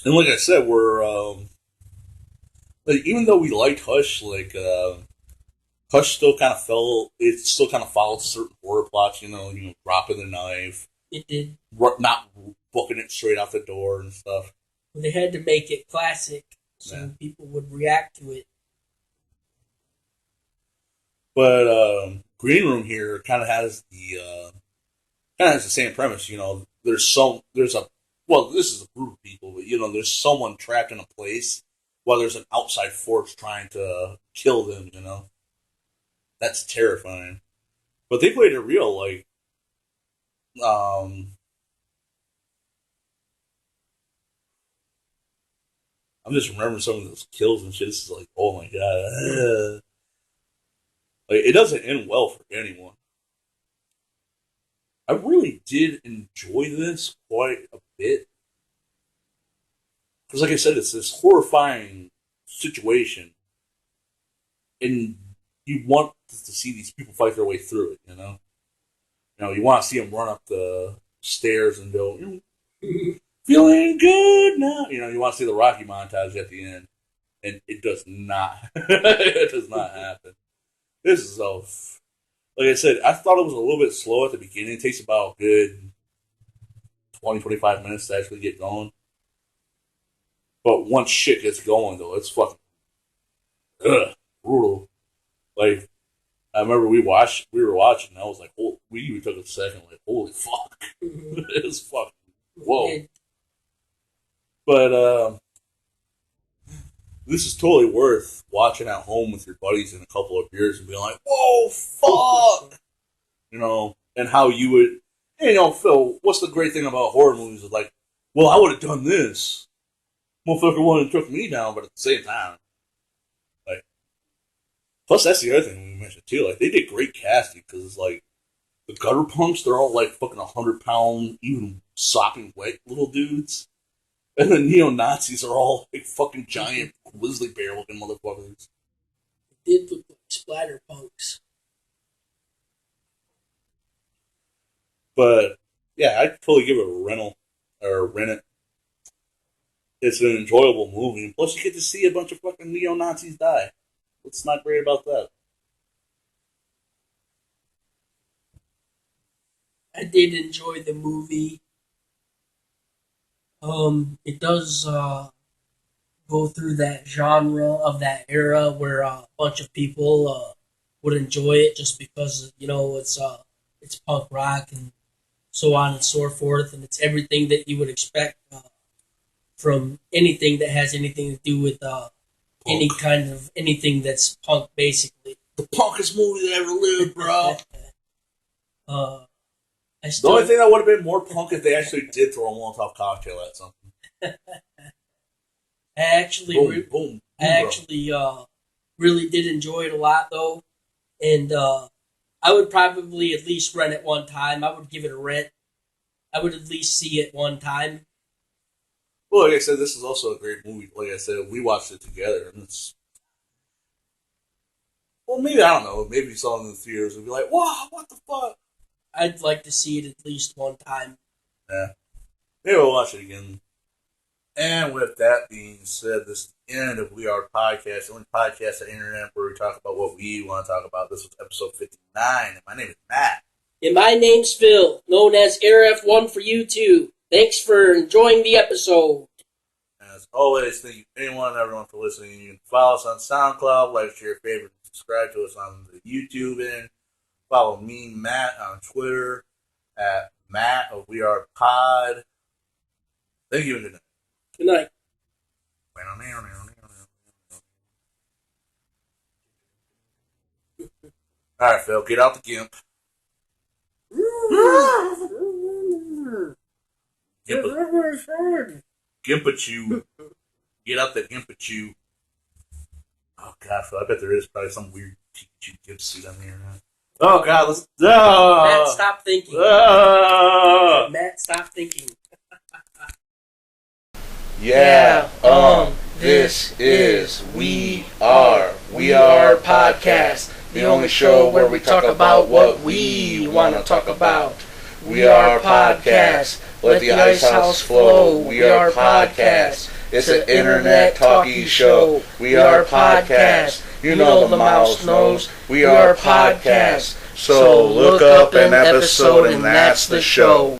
And like I said, like, even though we liked Hush, like, Hush still kind of followed certain horror plots, dropping the knife, It did. not booking it straight out the door and stuff. They had to make it classic so people would react to it. But Green Room here kind of has the same premise. This is a group of people, but there's someone trapped in a place while there's an outside force trying to kill them. That's terrifying. But they played it real, like, I'm just remembering some of those kills and shit. This is like, oh my god. Like, it doesn't end well for anyone. I really did enjoy this quite a bit. Because, like I said, it's this horrifying situation. And you want to see these people fight their way through it, you want to see them run up the stairs and go, feeling good now. You want to see the Rocky montage at the end. And it does not. It does not happen. This is like I said, I thought it was a little bit slow at the beginning. It takes about a good 20, 25 minutes to actually get going. But once shit gets going, though, it's fucking brutal. Like, I remember we were watching, and I was like, we even took a second, like, holy fuck. It was fucking, whoa. But, this is totally worth watching at home with your buddies and a couple of beers and being like, whoa, fuck! And how you would, Phil, what's the great thing about horror movies is like, well, I would have done this. Motherfucker wouldn't have took me down, but at the same time, like, plus that's the other thing we mentioned too, like, they did great casting, because it's like, the gutter punks, they're all like fucking 100-pound, even sopping wet little dudes. And the neo-Nazis are all like fucking giant grizzly bear looking motherfuckers. They did look like splatter punks. But yeah, I'd totally give it a rent it. It's an enjoyable movie. And plus you get to see a bunch of fucking neo-Nazis die. What's not great about that? I did enjoy the movie. It does go through that genre of that era where a bunch of people would enjoy it just because it's punk rock and so on and so forth, and it's everything that you would expect from anything that has anything to do with anything that's punk, basically. The punkest movie that ever lived, bro. The only thing that would have been more punk if they actually did throw a Molotov cocktail at something. I actually really did enjoy it a lot, though, and I would probably at least rent it one time. I would give it a rent. I would at least see it one time. Well, like I said, this is also a great movie. Like I said, we watched it together, and it's... Well, maybe, I don't know, maybe you saw it in the theaters and be like, wow, what the fuck? I'd like to see it at least one time. Yeah. Maybe we'll watch it again. And with that being said, this is the end of We Are Podcast, the only podcast on the internet where we talk about what we want to talk about. This was episode 59, and my name is Matt. And my name's Phil, known as AirF1 for you too. Thanks for enjoying the episode. And as always, thank you anyone and everyone for listening. You can follow us on SoundCloud, like, share, favorite, subscribe to us on the YouTube end. Follow me, Matt, on Twitter at Matt of We Are Pod. Thank you and good night. Good night. Alright, Phil, get out the GIMP. Gimpachu. Get out the Gimpachu. Oh, God, Phil, I bet there is probably some weird Pikachu GIMP suit on the internet. Oh, God, let's... Matt, stop thinking. Matt, stop thinking. This is We Are Podcast, the only show where we talk about what we want to talk about. We Are Podcast, let the ice house flow. We Are Podcast, It's an internet talkie show. We are podcast. You know the mouse knows. We are podcast. So look up an episode and that's the show.